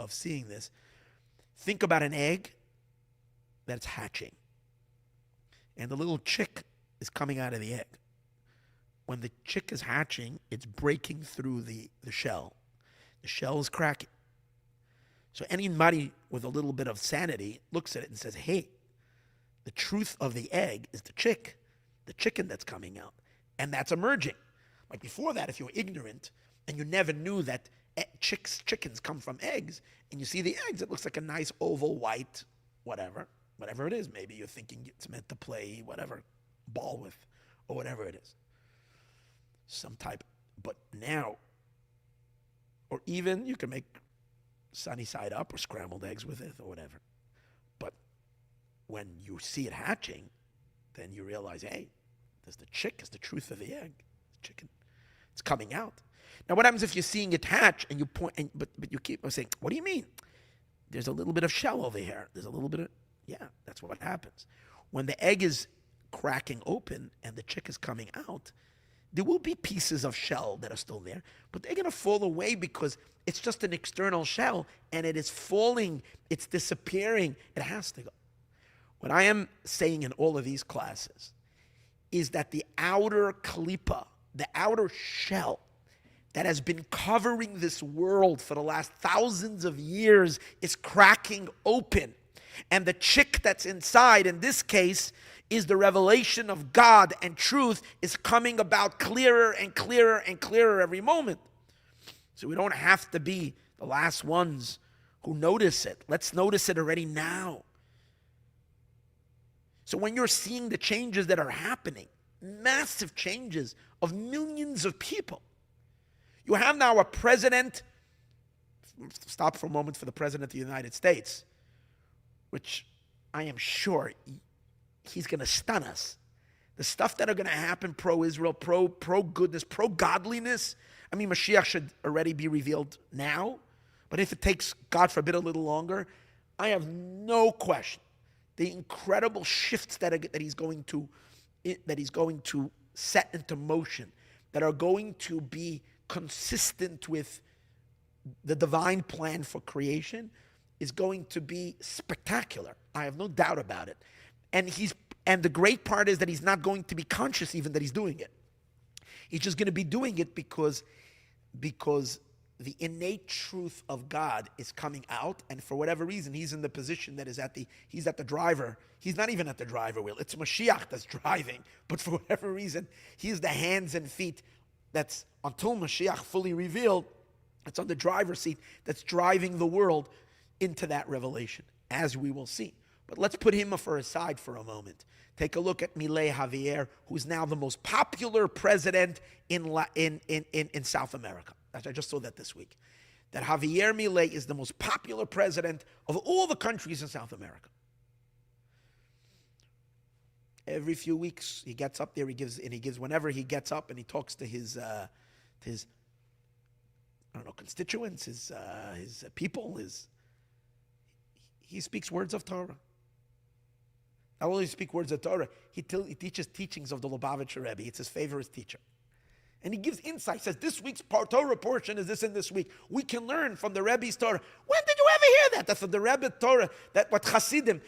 seeing this, think about an egg that's hatching. And the little chick is coming out of the egg. When the chick is hatching, it's breaking through the shell. The shell is cracking. So anybody with a little bit of sanity looks at it and says, hey, the truth of the egg is the chicken that's coming out. And that's emerging. Like before that, if you were ignorant and you never knew that chickens come from eggs, and you see the eggs, it looks like a nice oval white, whatever it is. Maybe you're thinking it's meant to play whatever ball with, or whatever it is. Some type. But now, or even you can make sunny side up or scrambled eggs with it or whatever. But when you see it hatching, then you realize, hey, there's the chick is the truth of the egg. The chicken, it's coming out. Now, what happens if you're seeing it hatch and you point, but you keep saying, what do you mean? There's a little bit of shell over here. There's a little bit of, yeah, that's what happens. When the egg is cracking open and the chick is coming out, there will be pieces of shell that are still there, but they're going to fall away because it's just an external shell and it is falling, it's disappearing. It has to go. What I am saying in all of these classes is that the outer klipa, the outer shell that has been covering this world for the last thousands of years is cracking open. And the chick that's inside, in this case, is the revelation of God, and truth is coming about clearer and clearer and clearer every moment. So we don't have to be the last ones who notice it. Let's notice it already now. So when you're seeing the changes that are happening, massive changes of millions of people, you have now a president, stop for a moment for the president of the United States, which I am sure he's going to stun us. The stuff that are going to happen pro-Israel, pro-goodness, pro-godliness. I mean, Moshiach should already be revealed now. But if it takes, God forbid, a little longer, I have no question the incredible shifts that he's going to set into motion, that are going to be consistent with the divine plan for creation, is going to be spectacular. I have no doubt about it. And the great part is that he's not going to be conscious even that he's doing it. He's just going to be doing it because the innate truth of God is coming out, and for whatever reason, he's in the position that he's at the driver. He's not even at the driver wheel. It's Moshiach that's driving, but for whatever reason, he's the hands and feet that's, until Moshiach fully revealed, it's on the driver's seat that's driving the world into that revelation, as we will see. But let's put him aside for a moment. Take a look at Milei Javier, who's now the most popular president in South America. I just saw that this week. That Javier Milei is the most popular president of all the countries in South America. Every few weeks he gets up there, he gives whenever he gets up and he talks to his constituents, his people, he speaks words of Torah. Not only speak words of Torah, he teaches teachings of the Lubavitcher Rebbe. It's his favorite teacher. And he gives insight. He says, this week's Torah portion is this and this week. We can learn from the Rebbe's Torah. When did you ever hear that? That's from the Rebbe Torah. That what Hasidim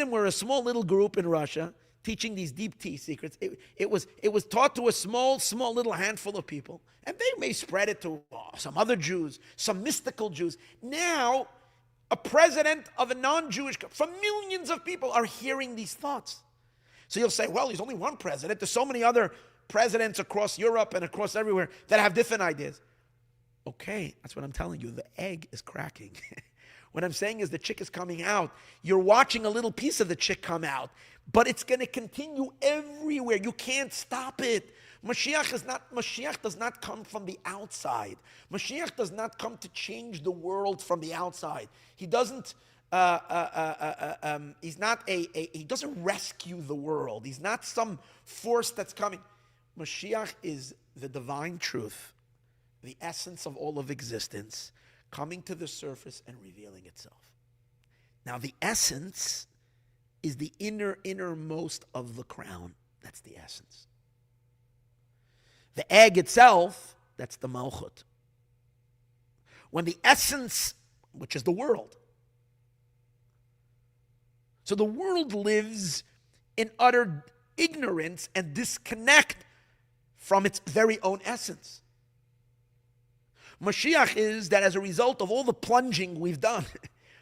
were a small little group in Russia teaching these deep tea secrets. It was taught to a small little handful of people. And they may spread it to some other Jews, some mystical Jews. Now, a president of a non-Jewish country, from millions of people are hearing these thoughts. So you'll say, well, he's only one president. There's so many other presidents across Europe and across everywhere that have different ideas. Okay, that's what I'm telling you. The egg is cracking. What I'm saying is the chick is coming out. You're watching a little piece of the chick come out, but it's going to continue everywhere. You can't stop it. Moshiach does not come from the outside. Moshiach does not come to change the world from the outside. He doesn't. He doesn't rescue the world. He's not some force that's coming. Mashiach is the divine truth, the essence of all of existence, coming to the surface and revealing itself. Now, the essence is the innermost of the crown. That's the essence. The egg itself, that's the malchut. When the essence, which is the world, so the world lives in utter ignorance and disconnect from its very own essence. Moshiach is that as a result of all the plunging we've done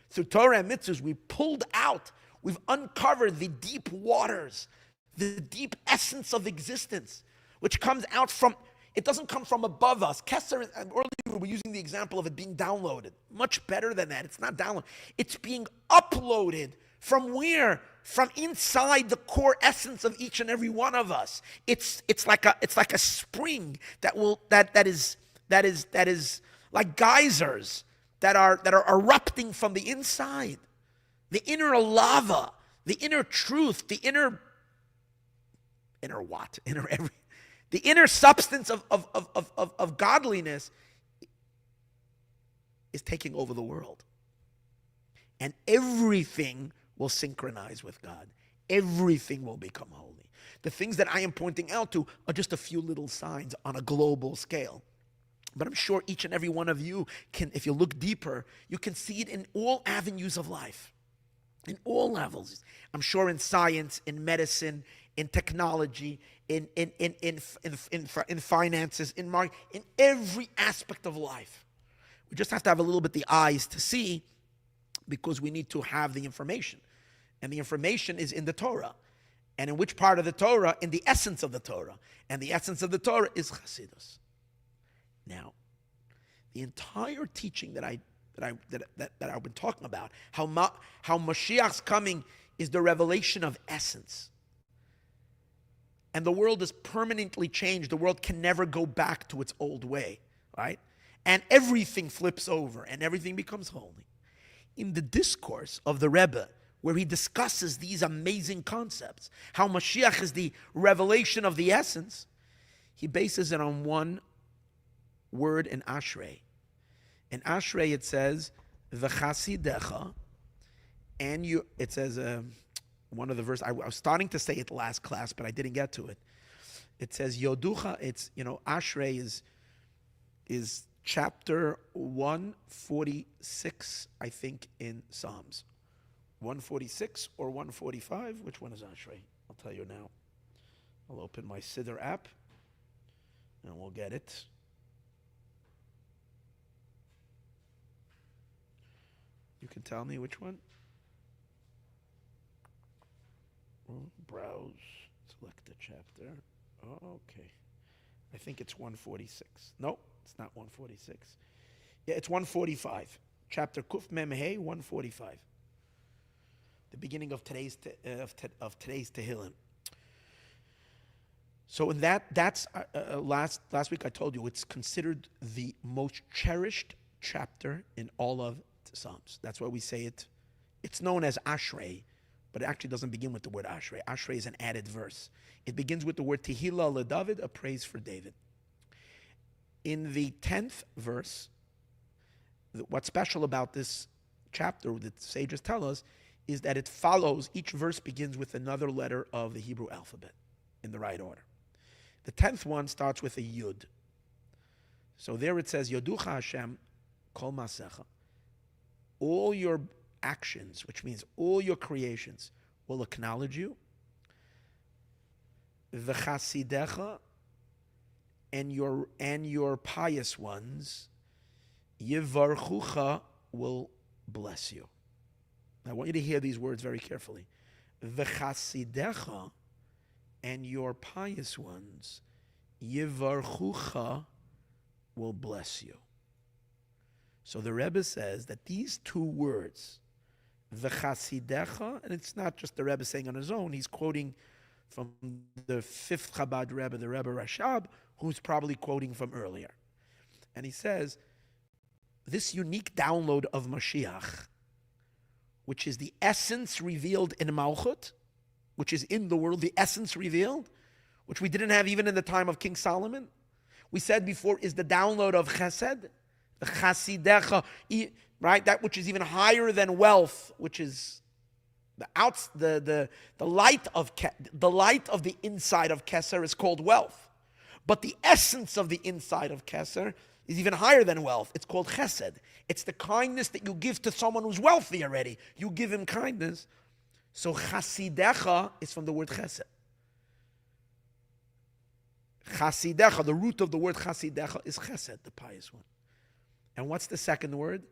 through Torah and mitzvahs, we pulled out, we've uncovered the deep waters, the deep essence of existence, which comes out from, it doesn't come from above us. Kesser, earlier we were using the example of it being downloaded. Much better than that. It's not downloaded. It's being uploaded from where? From inside the core essence of each and every one of us. It's like a spring that is like geysers that are erupting from the inside. The inner lava, the inner truth, the inner what? The inner substance of godliness is taking over the world. And everything will synchronize with God. Everything will become holy. The things that I am pointing out to are just a few little signs on a global scale. But I'm sure each and every one of you can, if you look deeper, you can see it in all avenues of life, in all levels. I'm sure in science, in medicine, in technology, in finances, in marketing, in every aspect of life. We just have to have a little bit the eyes to see, because we need to have the information. And the information is in the Torah. And in which part of the Torah? In the essence of the Torah. And the essence of the Torah is Chassidus. Now, the entire teaching that I've been talking about, how Mashiach's coming is the revelation of essence. And the world is permanently changed. The world can never go back to its old way, right? And everything flips over and everything becomes holy. In the discourse of the Rebbe, where he discusses these amazing concepts, how Mashiach is the revelation of the essence, he bases it on one word in Ashrei. In Ashrei it says, V'chasidecha, and you, it says, one of the verses, I was starting to say it last class, but I didn't get to it. It says, Yoducha, it's, Ashrei is chapter 146, I think, in Psalms. 146 or 145? Which one is Ashrei? I'll tell you now. I'll open my Siddur app, and we'll get it. You can tell me which one? Browse, select the chapter. Okay. I think it's 146. No, it's not 146. Yeah, it's 145. Chapter Kuf Mem Hey, 145. The beginning of today's Tehillim. So in that's last week I told you it's considered the most cherished chapter in all of the Psalms. That's why we say it. It's known as Ashrei, but it actually doesn't begin with the word Ashrei. Ashrei is an added verse. It begins with the word Tehillah LeDavid, a praise for David. In the 10th verse, what's special about this chapter, that the sages tell us, is that it follows, each verse begins with another letter of the Hebrew alphabet in the right order. The 10th one starts with a Yud. So there it says, Yoducha Hashem kol masecha. All your actions, which means all your creations, will acknowledge you. V'chasidecha, and your pious ones, yivarchucha, will bless you. I want you to hear these words very carefully. V'chasidecha, and your pious ones, yivarchucha, will bless you. So the Rebbe says that these two words, v'chasidecha, and it's not just the Rebbe saying on his own, he's quoting from the 5th Chabad Rebbe, the Rebbe Rashab, who's probably quoting from earlier. And he says, this unique download of Moshiach, which is the essence revealed in Malchut, which is in the world, the essence revealed, which we didn't have even in the time of King Solomon. We said before is the download of chesed, the chasidecha, right? That which is even higher than wealth, which is the light of the inside of Keser is called wealth, but the essence of the inside of Keser is even higher than wealth. It's called chesed. It's the kindness that you give to someone who's wealthy already. You give him kindness. So chasidecha is from the word chesed. Chasidecha, the root of the word chasidecha is chesed, the pious one. And what's the second word?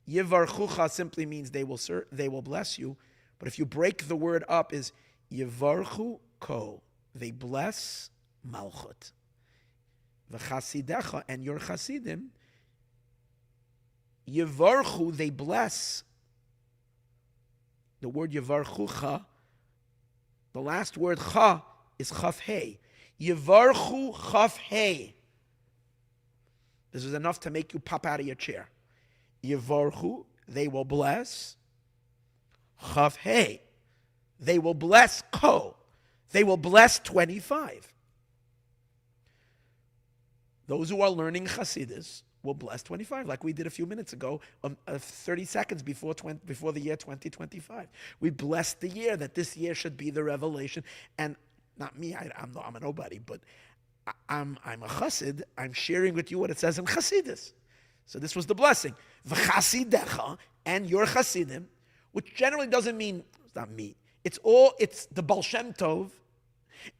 Yivarchucha simply means they will bless you. But if you break the word up, is yivarchu ko, they bless malchut. V'chasidecha, and your chasidim, yivarchu, they bless. The word yivarchucha, the last word cha is chaf hey. Yivarchu chaf hey. This is enough to make you pop out of your chair. Yivarchu, they will bless. Chaf hey, they will bless ko. They will bless 25. Those who are learning Chassidus will bless 25, like we did a few minutes ago, 30 seconds before the year 2025. We blessed the year, that this year should be the revelation. And not me, I'm a nobody, but I'm a Chassid. I'm sharing with you what it says in Chassidus. So this was the blessing. V'chasidecha, and your Chassidim, which generally doesn't mean, it's not me, it's the Baal Shem Tov,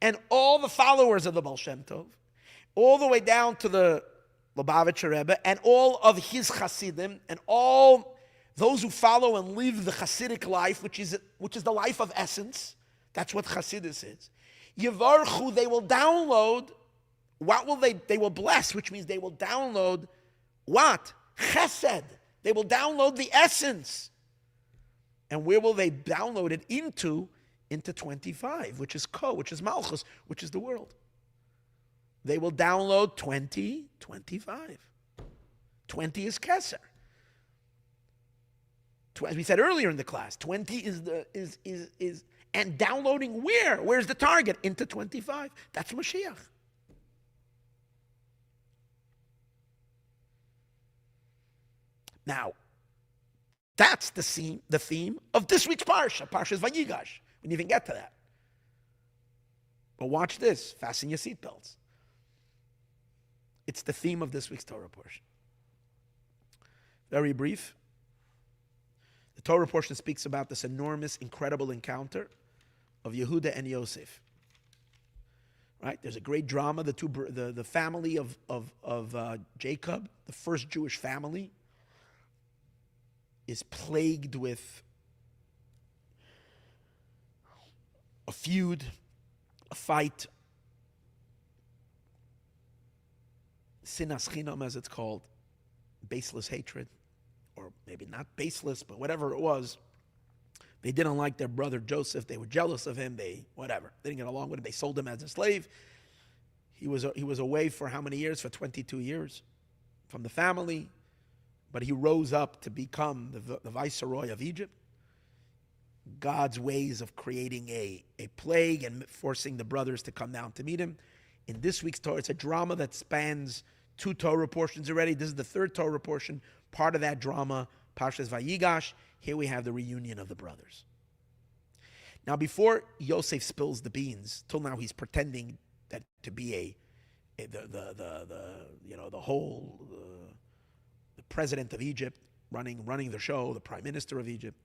and all the followers of the Baal Shem Tov, all the way down to the Lubavitcher Rebbe, and all of his Chassidim, and all those who follow and live the Chassidic life, which is the life of essence. That's what Chassidus is. Yivarchu, they will download, what will they will bless, which means they will download what? Chesed. They will download the essence. And where will they download it into? Into 25, which is Ko, which is Malchus, which is the world. They will download 20, 25. 20 is Keser. As we said earlier in the class, 20 is and downloading where? Where's the target? Into 25. That's Moshiach. Now, that's the theme of this week's Parsha. Parsha's Vayigash. We didn't even get to that. But watch this. Fasten your seatbelts. It's the theme of this week's Torah portion. Very brief. The Torah portion speaks about this enormous, incredible encounter of Yehuda and Yosef. Right? There's a great drama. The family of Jacob, the first Jewish family, is plagued with a feud, a fight, sinas chinam, as it's called, baseless hatred, or maybe not baseless, but whatever it was. They didn't like their brother Joseph. They were jealous of him. They didn't get along with him. They sold him as a slave. He was away for how many years? For 22 years from the family. But he rose up to become the viceroy of Egypt. God's ways of creating a plague and forcing the brothers to come down to meet him. In this week's Torah, it's a drama that spans 2 Torah portions already. This is the 3rd Torah portion, part of that drama, Parshas Vayigash. Here we have the reunion of the brothers. Now, before Yosef spills the beans, till now he's pretending that to be the president of Egypt, running the show, the prime minister of Egypt.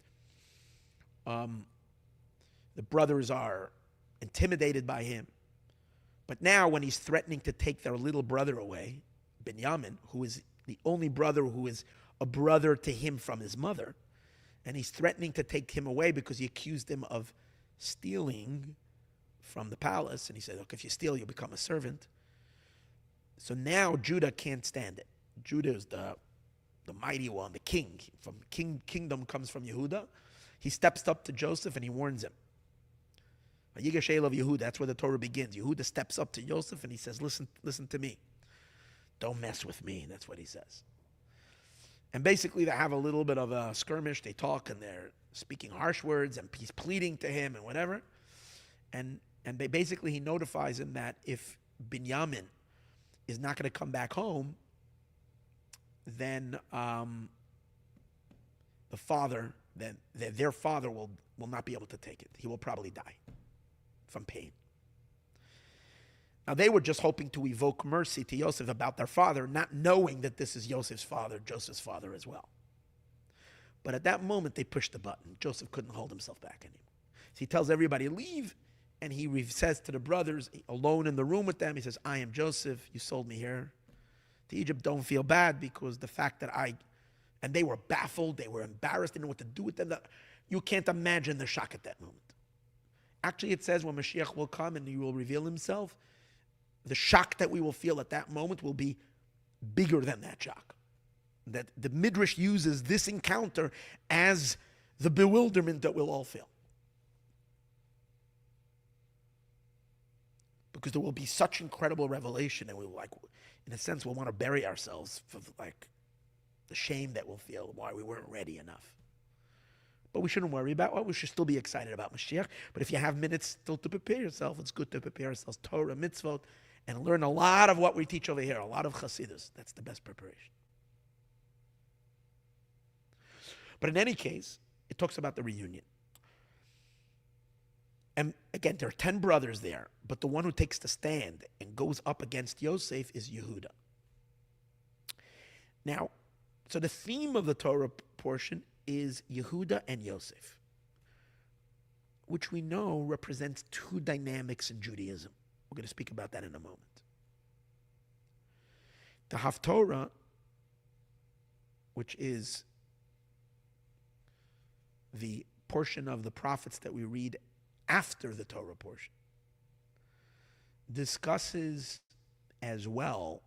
The brothers are intimidated by him. But now when he's threatening to take their little brother away, Binyamin, who is the only brother who is a brother to him from his mother, and he's threatening to take him away because he accused him of stealing from the palace. And he said, look, if you steal, you'll become a servant. So now Judah can't stand it. Judah is the mighty one, the king. Kingdom comes from Yehuda. He steps up to Joseph and he warns him. Vayigash of Yehuda, that's where the Torah begins. Yehuda steps up to Joseph and he says, listen to me. Don't mess with me. That's what he says. And basically they have a little bit of a skirmish. They talk and they're speaking harsh words and he's pleading to him and whatever. And And basically he notifies him that if Binyamin is not going to come back home, then their father will not be able to take it. He will probably die from pain. Now they were just hoping to evoke mercy to Yosef about their father, not knowing that this is Joseph's father as well. But at that moment they pushed the button. Joseph couldn't hold himself back anymore. So he tells everybody, leave, and he says to the brothers, alone in the room with them, he says, I am Joseph, you sold me here to Egypt. Don't feel bad because the fact that and they were baffled, they were embarrassed, they didn't know what to do with them. You can't imagine the shock at that moment. Actually, it says when Moshiach will come and he will reveal himself, the shock that we will feel at that moment will be bigger than that shock. That the Midrash uses this encounter as the bewilderment that we'll all feel. Because there will be such incredible revelation, and we will, in a sense, we'll want to bury ourselves for the shame that we'll feel why we weren't ready enough. But we shouldn't worry about it. We should still be excited about Mashiach. But if you have minutes still to prepare yourself, it's good to prepare ourselves, Torah, mitzvot, and learn a lot of what we teach over here, a lot of Chassidus. That's the best preparation. But in any case, it talks about the reunion. And again, there are 10 brothers there, but the one who takes the stand and goes up against Yosef is Yehuda. Now, so the theme of the Torah portion is Yehuda and Yosef, which we know represents two dynamics in Judaism. We're going to speak about that in a moment. The Haftorah, which is the portion of the prophets that we read after the Torah portion, discusses as well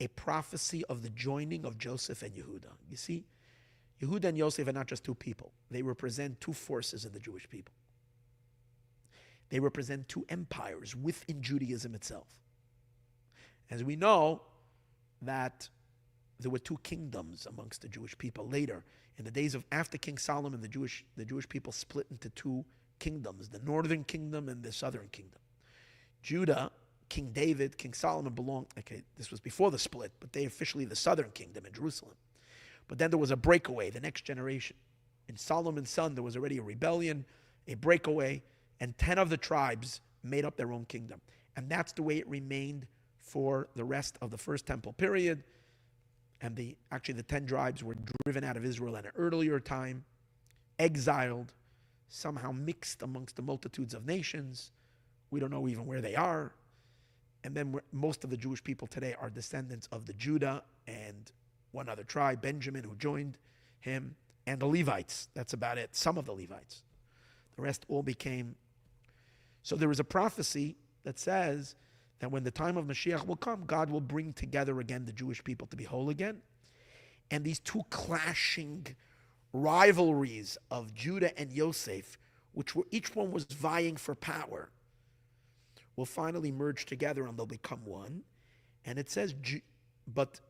a prophecy of the joining of Joseph and Yehuda. You see, Yehuda and Yosef are not just two people. They represent two forces in the Jewish people. They represent two empires within Judaism itself. As we know that there were two kingdoms amongst the Jewish people. Later, in the days of after King Solomon, the Jewish people split into two kingdoms, the northern kingdom and the southern kingdom. Judah, King David, King Solomon belonged, this was before the split, but they officially the southern kingdom in Jerusalem. But then there was a breakaway, the next generation. In Solomon's son, there was already a rebellion, a breakaway, and 10 of the tribes made up their own kingdom. And that's the way it remained for the rest of the first temple period. And the 10 tribes were driven out of Israel at an earlier time, exiled, somehow mixed amongst the multitudes of nations. We don't know even where they are. And then most of the Jewish people today are descendants of the Judah and one other tribe, Benjamin, who joined him, and the Levites. That's about it. Some of the Levites. The rest all became. So there is a prophecy that says that when the time of Mashiach will come, God will bring together again the Jewish people to be whole again. And these two clashing rivalries of Judah and Yosef, which were each one was vying for power, will finally merge together and they'll become one. And it says, but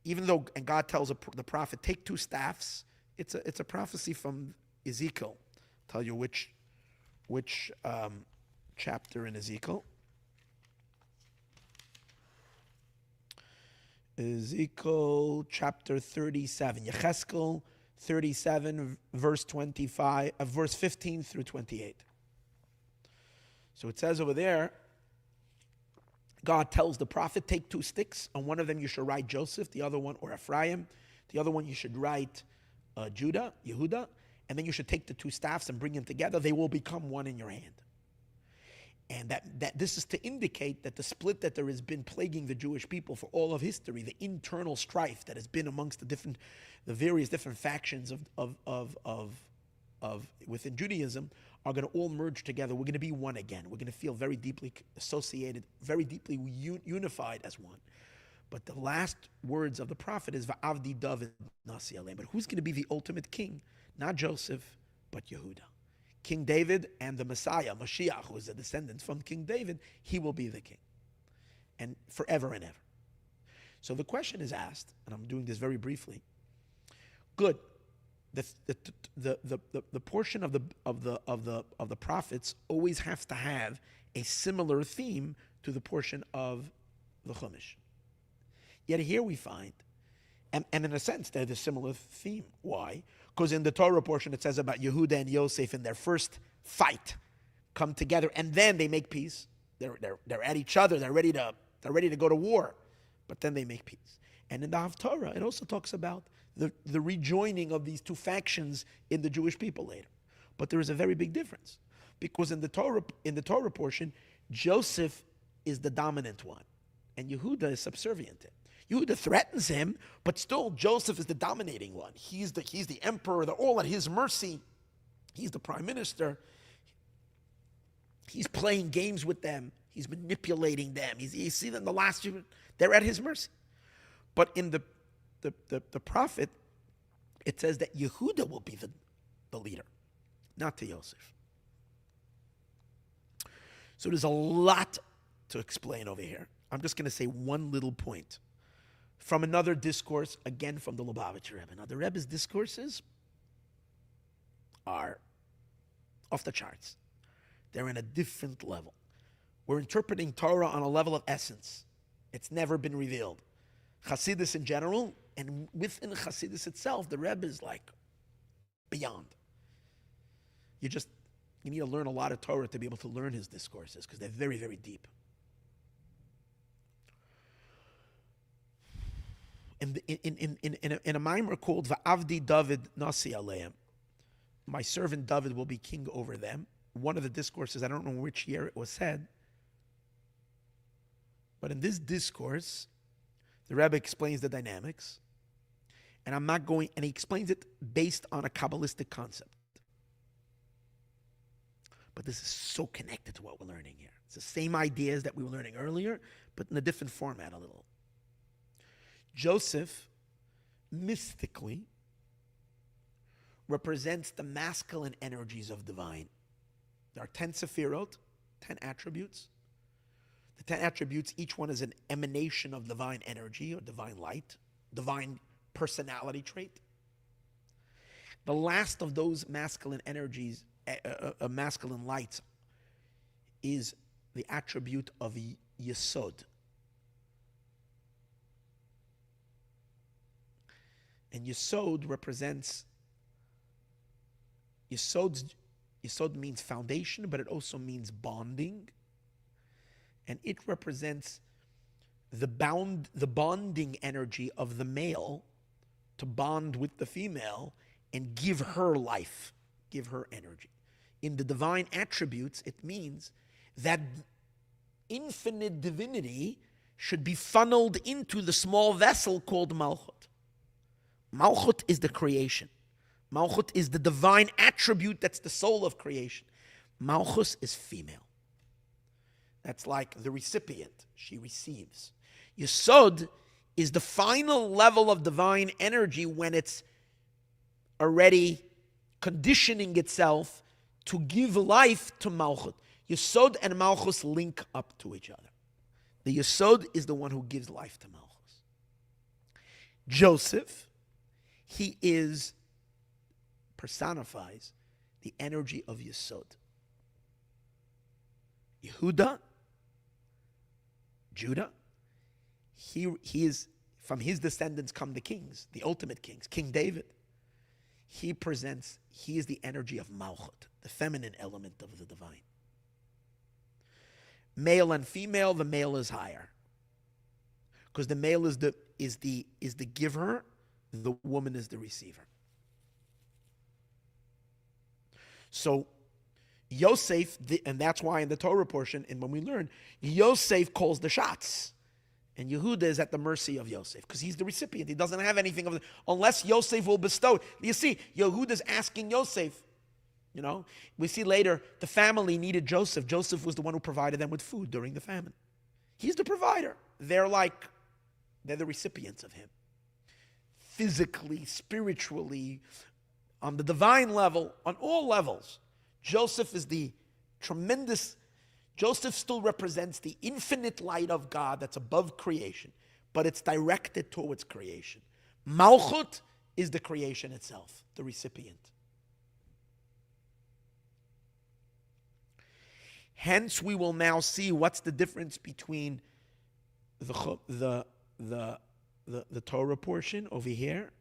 even though, and God tells the prophet, take two staffs, it's a prophecy from Ezekiel. I'll tell you which chapter in Ezekiel. Ezekiel chapter 37, Yecheskel 37, verse 15 through 28. So it says over there, God tells the prophet, take two sticks. On one of them you should write Joseph, the other one, or Ephraim. The other one you should write Judah, Yehuda. And then you should take the two staffs and bring them together. They will become one in your hand. And that this is to indicate that the split that there has been plaguing the Jewish people for all of history, the internal strife that has been amongst the various different factions of within Judaism, are going to all merge together. We're going to be one again. We're going to feel very deeply associated, very deeply unified as one. But the last words of the prophet is Va'avdi David Nasi Aleim. But who's going to be the ultimate king? Not Joseph, but Yehuda. King David and the Messiah, Moshiach, who is a descendant from King David, he will be the king. And forever and ever. So the question is asked, and I'm doing this very briefly. Good. the portion of the prophets always has to have a similar theme to the portion of the Chumash. Yet here we find, and in a sense, they're the similar theme. Why? Because in the Torah portion it says about Yehuda and Yosef in their first fight come together, and then they make peace. They're at each other. They're ready to go to war, but then they make peace. And in the Haftarah, it also talks about the rejoining of these two factions in the Jewish people later. But there is a very big difference, because in the Torah portion, Joseph is the dominant one, and Yehuda is subservient to him. Yehuda threatens him, but still Joseph is the dominating one. He's the emperor. They're all at his mercy. He's the prime minister. He's playing games with them. He's manipulating them. You see them the last year, they're at his mercy. But in the prophet, it says that Yehuda will be the leader, not to Yosef. So there's a lot to explain over here. I'm just going to say one little point from another discourse, again from the Lubavitcher Rebbe. Now, the Rebbe's discourses are off the charts. They're in a different level. We're interpreting Torah on a level of essence. It's never been revealed. Chassidus in general, and within Chassidus itself, the Rebbe is like beyond. You need to learn a lot of Torah to be able to learn his discourses, because they're very, very deep. In a mimer called Va'avdi David Nasi Aleim, my servant David will be king over them. One of the discourses, I don't know which year it was said, but in this discourse, the Rebbe explains the dynamics, and he explains it based on a Kabbalistic concept. But this is so connected to what we're learning here. It's the same ideas that we were learning earlier, but in a different format a little. Joseph, mystically, represents the masculine energies of divine. There are 10 Sefirot, 10 attributes. The 10 attributes, each one is an emanation of divine energy or divine light, divine personality trait. The last of those masculine energies, masculine lights, is the attribute of Yesod. And Yesod represents, Yesod means foundation, but it also means bonding. And it represents the bonding energy of the male to bond with the female and give her life, give her energy. In the divine attributes, it means that infinite divinity should be funneled into the small vessel called Malchut. Malchut is the creation. Malchut is the divine attribute that's the soul of creation. Malchus is female. That's like the recipient. She receives. Yesod is the final level of divine energy when it's already conditioning itself to give life to Malchut. Yesod and Malchus link up to each other. The Yesod is the one who gives life to Malchus. Joseph, he personifies the energy of Yesod. Yehuda, Judah, he is, from his descendants come the kings, the ultimate kings, King David. He is the energy of Malchut, the feminine element of the divine. Male and female, the male is higher. Because the male is the giver, the woman is the receiver. So Yosef, and that's why in the Torah portion, and when we learn, Yosef calls the shots. And Yehuda is at the mercy of Yosef, because he's the recipient. He doesn't have anything unless Yosef will bestow. You see, Yehuda's asking Yosef. We see later the family needed Joseph. Joseph was the one who provided them with food during the famine. He's the provider. They're the recipients of him. Physically, spiritually, on the divine level, on all levels. Joseph is the tremendous. Joseph still represents the infinite light of God that's above creation, but it's directed towards creation. Malchut is the creation itself, the recipient. Hence, we will now see what's the difference between the Torah portion over here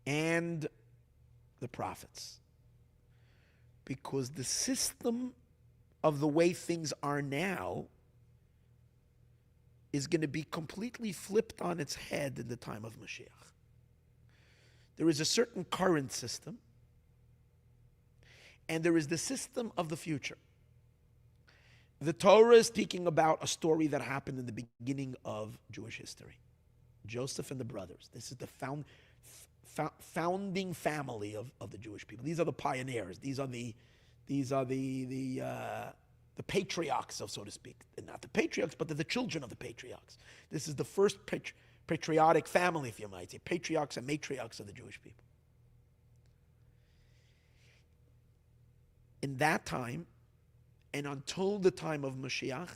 and the prophets. Because the system of the way things are now is going to be completely flipped on its head in the time of Moshiach. There is a certain current system, and there is the system of the future. The Torah is speaking about a story that happened in the beginning of Jewish history. Joseph and the brothers. This is the founding family of the Jewish people. These are the pioneers. These are the patriarchs, of, so to speak. And not the patriarchs, but they're the children of the patriarchs. This is the first patriotic family, if you might say, patriarchs and matriarchs of the Jewish people. In that time, and until the time of Moshiach,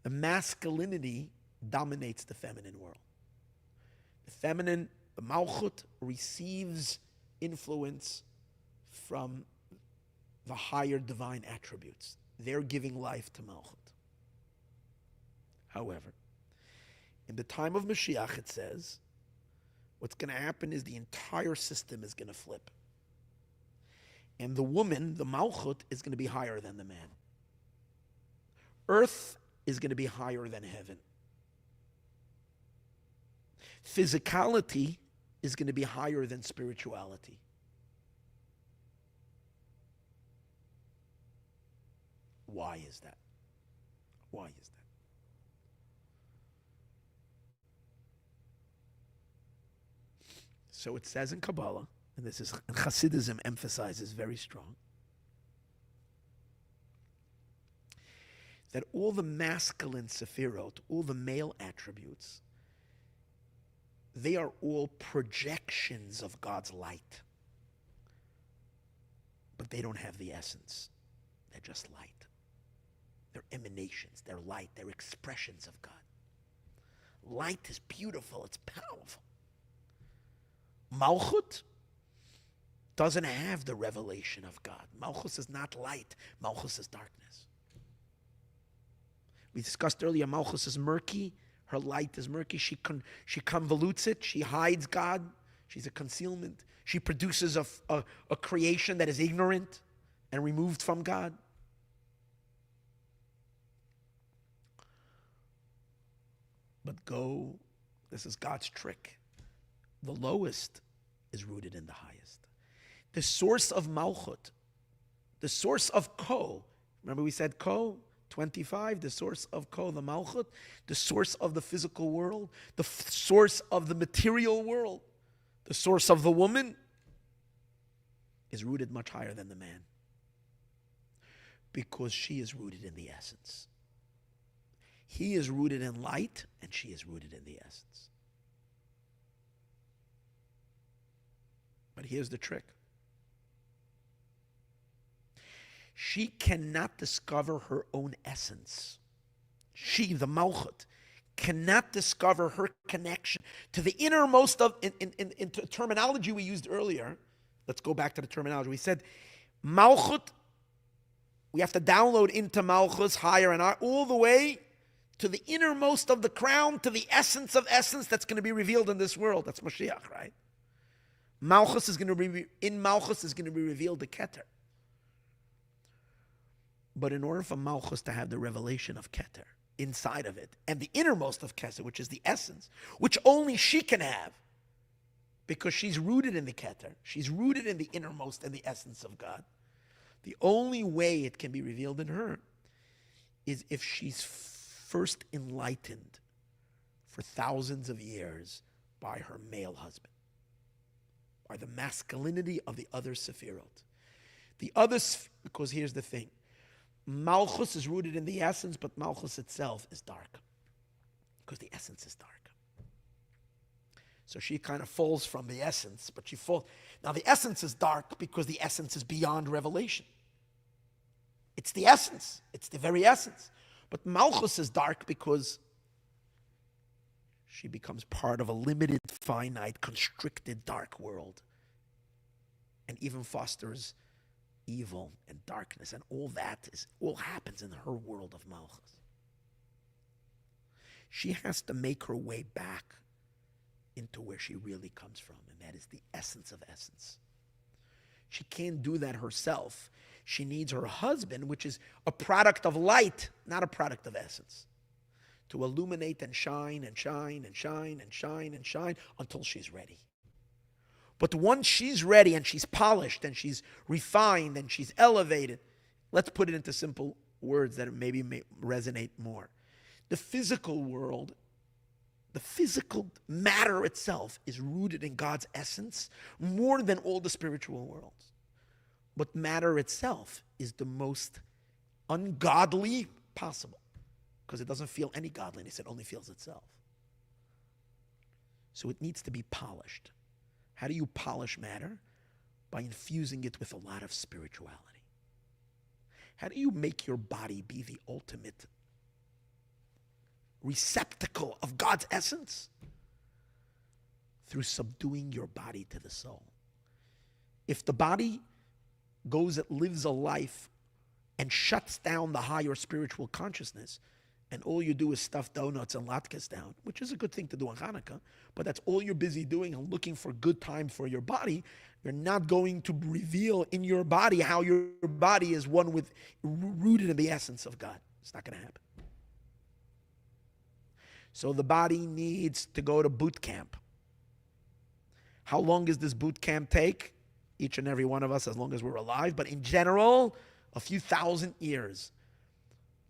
the masculinity dominates the feminine world. The feminine, the Malchut, receives influence from the higher divine attributes. They're giving life to Malchut. However, in the time of Moshiach, it says, what's going to happen is the entire system is going to flip. And the woman, the Malchut, is going to be higher than the man. Earth is going to be higher than heaven. Physicality is going to be higher than spirituality. Why is that? Why is that? So it says in Kabbalah, and this is Hasidism emphasizes very strong, that all the masculine sephirot, all the male attributes, they are all projections of God's light. But they don't have the essence. They're just light. They're emanations, they're light, they're expressions of God. Light is beautiful, it's powerful. Malchut doesn't have the revelation of God. Malchus is not light. Malchus is darkness. We discussed earlier, Malchus is murky. Her light is murky. She convolutes it. She hides God. She's a concealment. She produces a creation that is ignorant and removed from God. But this is God's trick. The lowest is rooted in the highest. The source of Malchut, the source of Ko, remember we said Ko, 25, the source of Ko, the Malchut, the source of the physical world, the source of the material world, the source of the woman is rooted much higher than the man. Because she is rooted in the essence. He is rooted in light, and she is rooted in the essence. But here's the trick. She cannot discover her own essence. She, the Malchut, cannot discover her connection to the innermost of, in terminology we used earlier. Let's go back to the terminology. We said Malchut, we have to download into Malchus higher and higher, all the way to the innermost of the crown, to the essence of essence that's going to be revealed in this world. That's Moshiach, right? Malchus is going to be, in Malchus is going to be revealed the Keter. But in order for Malchus to have the revelation of Keter inside of it, and the innermost of Keter, which is the essence, which only she can have, because she's rooted in the Keter, she's rooted in the innermost and the essence of God, the only way it can be revealed in her is if she's first enlightened for thousands of years by her male husband, by the masculinity of the other Sephirot. The other, because here's the thing, Malchus is rooted in the essence, but Malchus itself is dark, because the essence is dark. So she kind of falls from the essence, but she falls. Now the essence is dark because the essence is beyond revelation. It's the essence. It's the very essence. But Malchus is dark because She becomes part of a limited, finite, constricted, dark world. And even fosters evil and darkness. And all that all happens in her world of Malchus. She has to make her way back into where she really comes from. And that is the essence of essence. She can't do that herself. She needs her husband, which is a product of light, not a product of essence, to illuminate and shine and shine and shine and shine and shine until she's ready. But once she's ready and she's polished and she's refined and she's elevated, let's put it into simple words that maybe may resonate more. The physical world, the physical matter itself is rooted in God's essence more than all the spiritual worlds. But matter itself is the most ungodly possible because it doesn't feel any godliness, it only feels itself. So it needs to be polished. How do you polish matter? By infusing it with a lot of spirituality. How do you make your body be the ultimate receptacle of God's essence? Through subduing your body to the soul. If the body lives a life and shuts down the higher spiritual consciousness, and all you do is stuff donuts and latkes down, which is a good thing to do on Hanukkah, but that's all you're busy doing and looking for good time for your body, you're not going to reveal in your body how your body is one with, rooted in the essence of God. It's not going to happen. So the body needs to go to boot camp. How long does this boot camp take? Each and every one of us, as long as we're alive, but in general, a few thousand years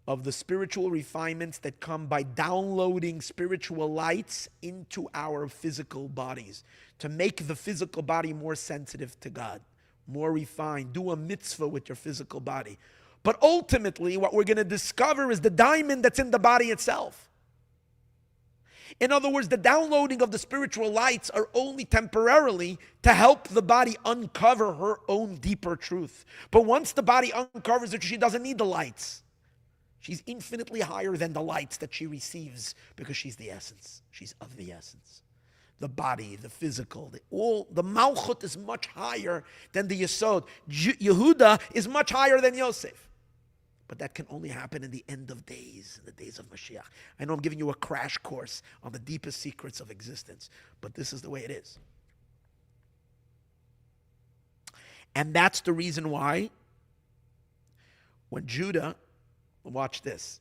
of the spiritual refinements that come by downloading spiritual lights into our physical bodies to make the physical body more sensitive to God, more refined. Do a mitzvah with your physical body. But ultimately, what we're going to discover is the diamond that's in the body itself. In other words, the downloading of the spiritual lights are only temporarily to help the body uncover her own deeper truth. But once the body uncovers it, she doesn't need the lights. She's infinitely higher than the lights that she receives because she's the essence. She's of the essence. The body, the physical, the Malchut is much higher than the Yesod. Yehuda is much higher than Yosef. But that can only happen in the end of days, in the days of Moshiach. I know I'm giving you a crash course on the deepest secrets of existence, but this is the way it is. And that's the reason why when Judah, watch this,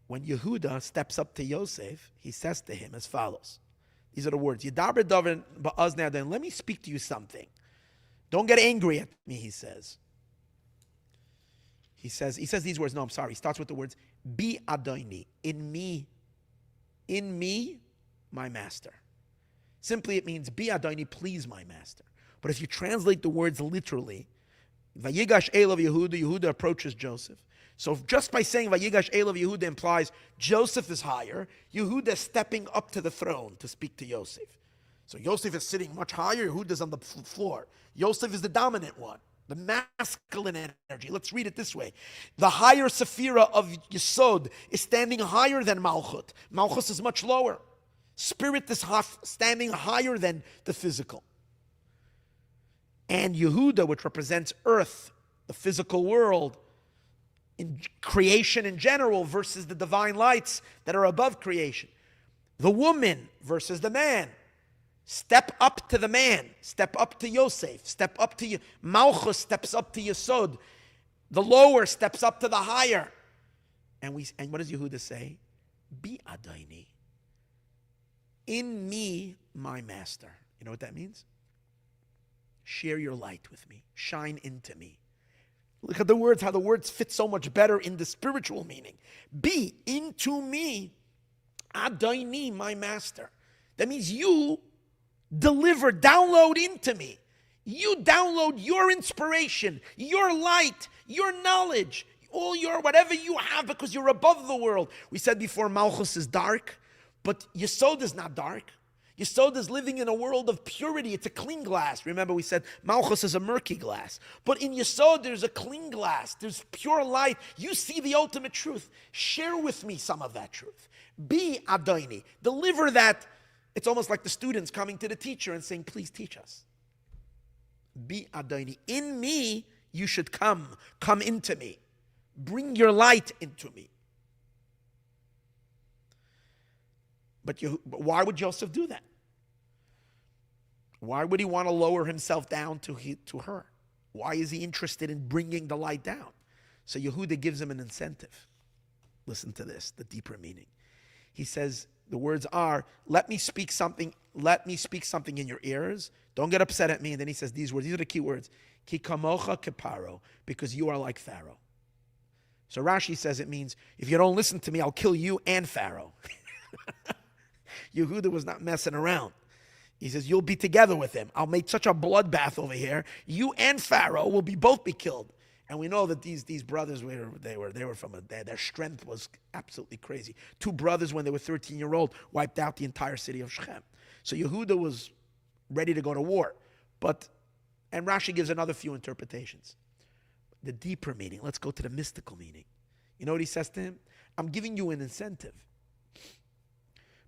when Yehuda steps up to Yosef, he says to him as follows. These are the words. Yidaber David ba'aznei Adonai. Let me speak to you something. Don't get angry at me, he says. He says these words. No, I'm sorry. He starts with the words, Bi Adoni, in me, my master. Simply it means, Bi Adoni, please my master. But if you translate the words literally, Vayigash Elav Yehuda, Yehuda approaches Joseph. So just by saying Vayigash Elav Yehuda implies Joseph is higher, Yehuda is stepping up to the throne to speak to Yosef. So Yosef is sitting much higher, Yehuda is on the floor. Yosef is the dominant one. The masculine energy. Let's read it this way. The higher Sephira of Yesod is standing higher than Malchut. Malchut is much lower. Spirit is standing higher than the physical. And Yehuda, which represents earth, the physical world, in creation in general versus the divine lights that are above creation. The woman versus the man. Step up to the man. Step up to Yosef. Step up to Malchus steps up to Yesod. The lower steps up to the higher. And what does Yehuda say? Bi Adoni. In me, my master. You know what that means? Share your light with me. Shine into me. Look at the words, how the words fit so much better in the spiritual meaning. Be into me, Adoni, my master. That means you download into me. You download your inspiration, your light, your knowledge, all your whatever you have because you're above the world. We said before Malchus is dark, but Yesod is not dark. Yesod is living in a world of purity. It's a clean glass. Remember we said Malchus is a murky glass. But in Yesod there's a clean glass. There's pure light. You see the ultimate truth. Share with me some of that truth. Be Adoni. Deliver that. It's almost like the students coming to the teacher and saying, please teach us. Be Adoni. In me you should come. Come into me. Bring your light into me. But why would Joseph do that? Why would he want to lower himself down to her? Why is he interested in bringing the light down? So Yehuda gives him an incentive. Listen to this, the deeper meaning. He says, the words are, let me speak something in your ears. Don't get upset at me. And then he says these words, these are the key words. Ki kamocha keparo, because you are like Pharaoh. So Rashi says it means, if you don't listen to me, I'll kill you and Pharaoh. Yehuda was not messing around. He says, you'll be together with him. I'll make such a bloodbath over here. You and Pharaoh will both be killed. And we know that these brothers, their strength was absolutely crazy. Two brothers, when they were 13-year-old, wiped out the entire city of Shechem. So Yehuda was ready to go to war. And Rashi gives another few interpretations. The deeper meaning, let's go to the mystical meaning. You know what he says to him? I'm giving you an incentive.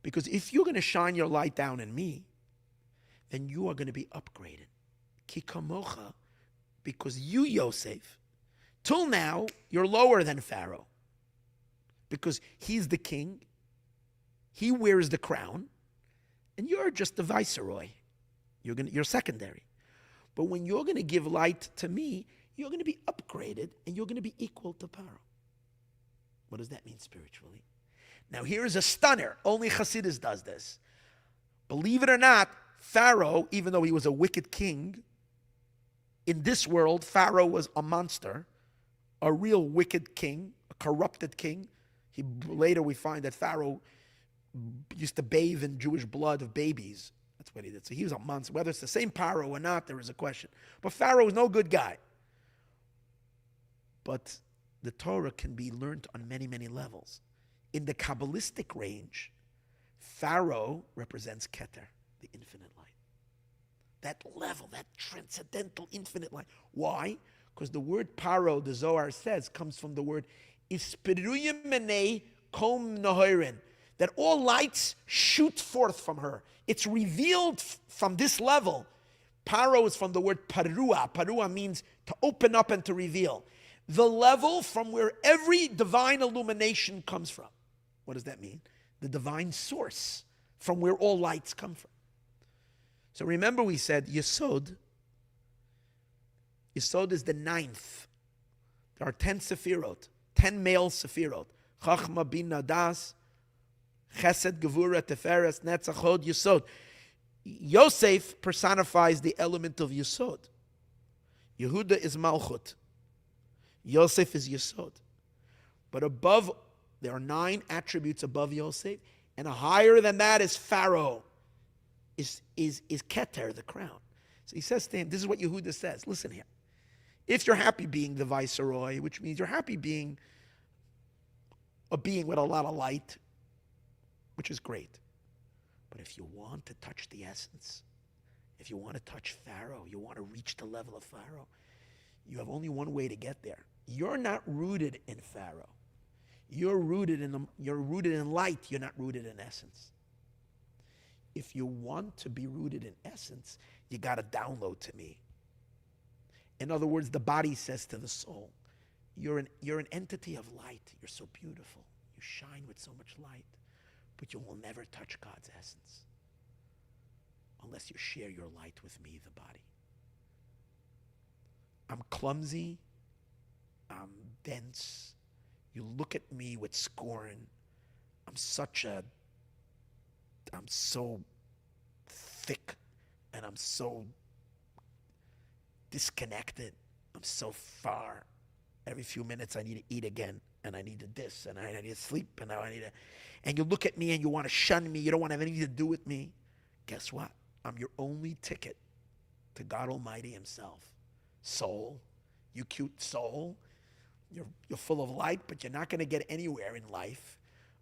Because if you're going to shine your light down in me, then you are going to be upgraded. Ki kamocha, because you, Yosef, till now, you're lower than Pharaoh. Because he's the king, he wears the crown, and you're just the viceroy. You're secondary. But when you're going to give light to me, you're going to be upgraded, and you're going to be equal to Pharaoh. What does that mean spiritually? Now here is a stunner. Only Chassidus does this. Believe it or not, Pharaoh, even though he was a wicked king, in this world, Pharaoh was a monster, a real wicked king, a corrupted king. Later we find that Pharaoh used to bathe in Jewish blood of babies. That's what he did. So he was a monster. Whether it's the same Pharaoh or not, there is a question. But Pharaoh was no good guy. But the Torah can be learned on many, many levels. In the Kabbalistic range, Pharaoh represents Keter, the infinite light. That level, that transcendental infinite light. Why? Because the word Paro, the Zohar says, comes from the word Ispiruyim menei kom nohirin, that all lights shoot forth from her. It's revealed from this level. Paro is from the word parua. Parua means to open up and to reveal. The level from where every divine illumination comes from. What does that mean? The divine source from where all lights come from. So remember we said Yesod. Yesod is the 9th. There are 10 Sefirot, 10 male Sefirot. Chachma, Bina, Das, Chesed, Gevura, Teferes, Netzach, Hod, Yesod. Yosef personifies the element of Yesod. Yehuda is Malchut. Yosef is Yesod. But above, there are 9 attributes above Yosef, and higher than that is Pharaoh, is Keter, the crown. So he says to him, this is what Yehuda says, listen here. If you're happy being the viceroy, which means you're happy being a being with a lot of light, which is great. But if you want to touch the essence, if you want to touch Pharaoh, you want to reach the level of Pharaoh, you have only one way to get there. You're not rooted in Pharaoh. You're rooted in light. You're not rooted in essence. If you want to be rooted in essence, you got to download to me. In other words, the body says to the soul, you're an entity of light. You're so beautiful. You shine with so much light. But you will never touch God's essence unless you share your light with me, the body. I'm clumsy. I'm dense. You look at me with scorn. I'm so thick, and I'm so disconnected. I'm so far. Every few minutes I need to eat again, and I need to this, and I need to sleep, and now I need to... And you look at me and you want to shun me. You don't want to have anything to do with me. Guess what? I'm your only ticket to God Almighty himself. Soul, you cute soul. You're full of light, but you're not going to get anywhere in life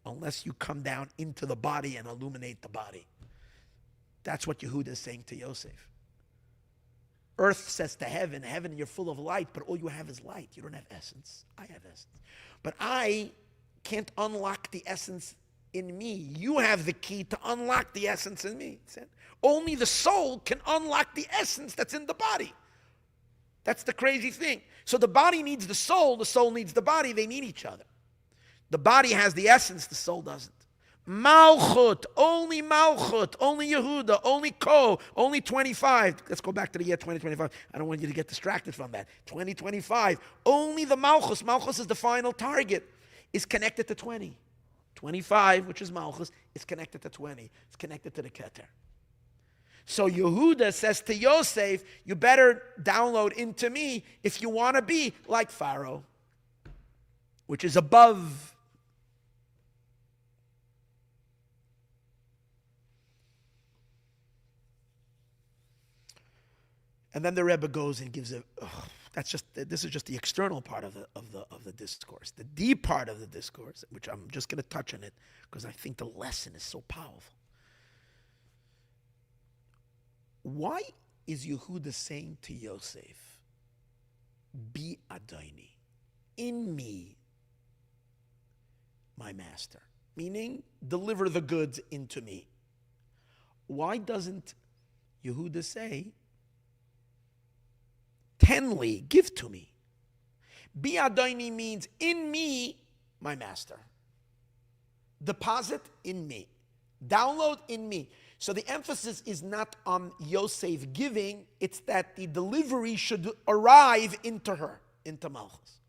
unless you come down into the body and illuminate the body. That's what Yehuda is saying to Yosef. Earth says to heaven, heaven, you're full of light, but all you have is light. You don't have essence. I have essence. But I can't unlock the essence in me. You have the key to unlock the essence in me. Only the soul can unlock the essence that's in the body. That's the crazy thing. So the body needs the soul needs the body, they need each other. The body has the essence, the soul doesn't. Malchut, only Yehuda, only Ko, only 25. Let's go back to the year 2025. I don't want you to get distracted from that. 2025, only the Malchus. Malchus is the final target, is connected to 20. 25, which is Malchus, is connected to 20. It's connected to the Keter. So Yehuda says to Yosef, you better download into me if you want to be like Pharaoh, which is above. And then the Rebbe goes and gives this is just the external part of the discourse. The deep part of the discourse, which I'm just going to touch on it because I think the lesson is so powerful. Why is Yehuda saying to Yosef, be Adoni, in me, my master? Meaning, deliver the goods into me. Why doesn't Yehuda say, tenly, give to me? Be Adoni means in me, my master. Deposit in me. Download in me. So the emphasis is not on Yosef giving, it's that the delivery should arrive into her, into Malchus.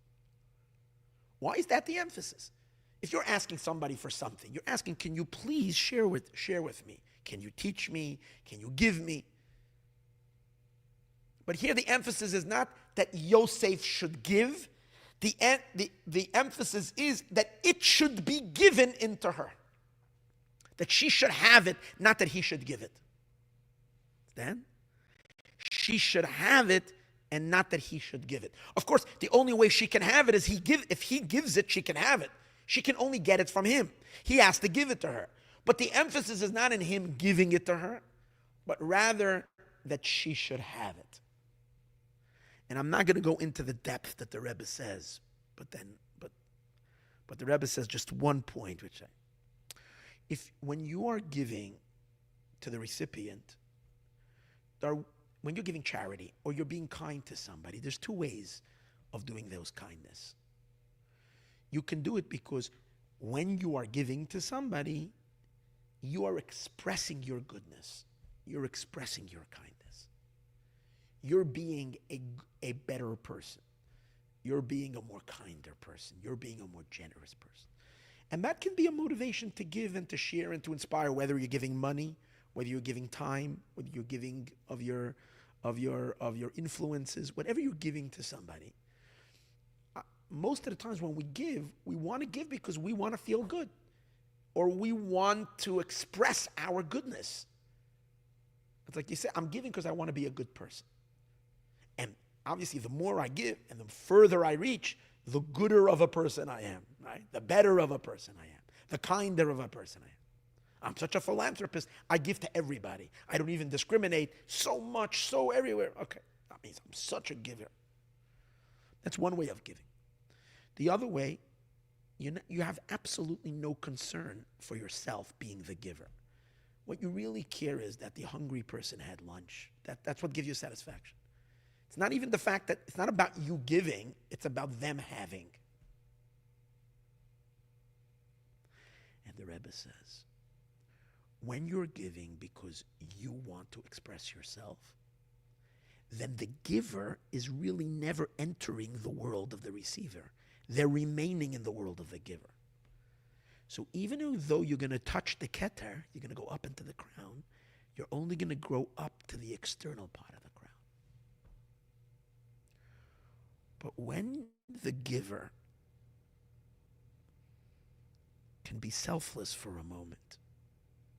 Why is that the emphasis? If you're asking somebody for something, you're asking, can you please share with me? Can you teach me? Can you give me? But here the emphasis is not that Yosef should give. The emphasis is that it should be given into her. That she should have it, not that he should give it. Then she should have it and not that he should give it. Of course, the only way she can have it is if he gives it, she can have it. She can only get it from him. He has to give it to her. But the emphasis is not in him giving it to her, but rather that she should have it. And I'm not going to go into the depth that the Rebbe says, but the Rebbe says just one point, which when you are giving to the recipient, when you're giving charity or you're being kind to somebody, there's two ways of doing those kindness. You can do it because when you are giving to somebody, you are expressing your goodness. You're expressing your kindness. You're being a better person. You're being a more kinder person. You're being a more generous person. And that can be a motivation to give and to share and to inspire, whether you're giving money, whether you're giving time, whether you're giving of your influences, whatever you're giving to somebody. Most of the times when we give, we want to give because we want to feel good, or we want to express our goodness. It's like you say, I'm giving because I want to be a good person. And obviously, the more I give and the further I reach, the gooder of a person I am, right? The better of a person I am, the kinder of a person I am. I'm such a philanthropist. I give to everybody. I don't even discriminate so much, so everywhere. Okay, that means I'm such a giver. That's one way of giving. The other way, you have absolutely no concern for yourself being the giver. What you really care is that the hungry person had lunch. That's what gives you satisfaction. It's not even the fact that it's not about you giving, it's about them having. And the Rebbe says, when you're giving because you want to express yourself, then the giver is really never entering the world of the receiver. They're remaining in the world of the giver. So even though you're going to touch the keter, you're going to go up into the crown, you're only going to grow up to the external part of the crown. But when the giver can be selfless for a moment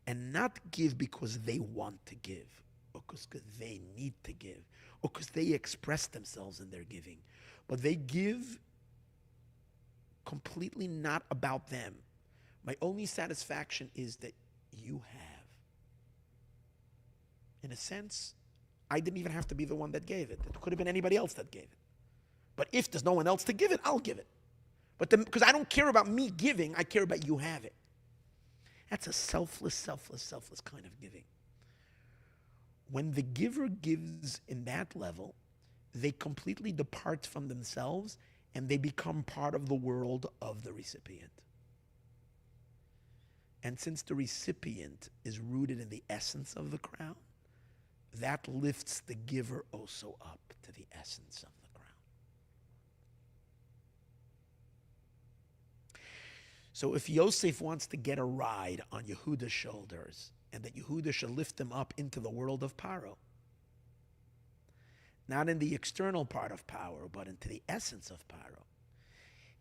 and not give because they want to give, or because they need to give, or because they express themselves in their giving, but they give completely not about them. My only satisfaction is that you have. In a sense, I didn't even have to be the one that gave it. It could have been anybody else that gave it. But if there's no one else to give it, I'll give it. But because I don't care about me giving, I care about you have it. That's a selfless kind of giving. When the giver gives in that level, they completely depart from themselves and they become part of the world of the recipient. And since the recipient is rooted in the essence of the crown, that lifts the giver also up to the essence of the crown. So if Yosef wants to get a ride on Yehuda's shoulders, and that Yehuda should lift him up into the world of Paro, not in the external part of Paro, but into the essence of Paro,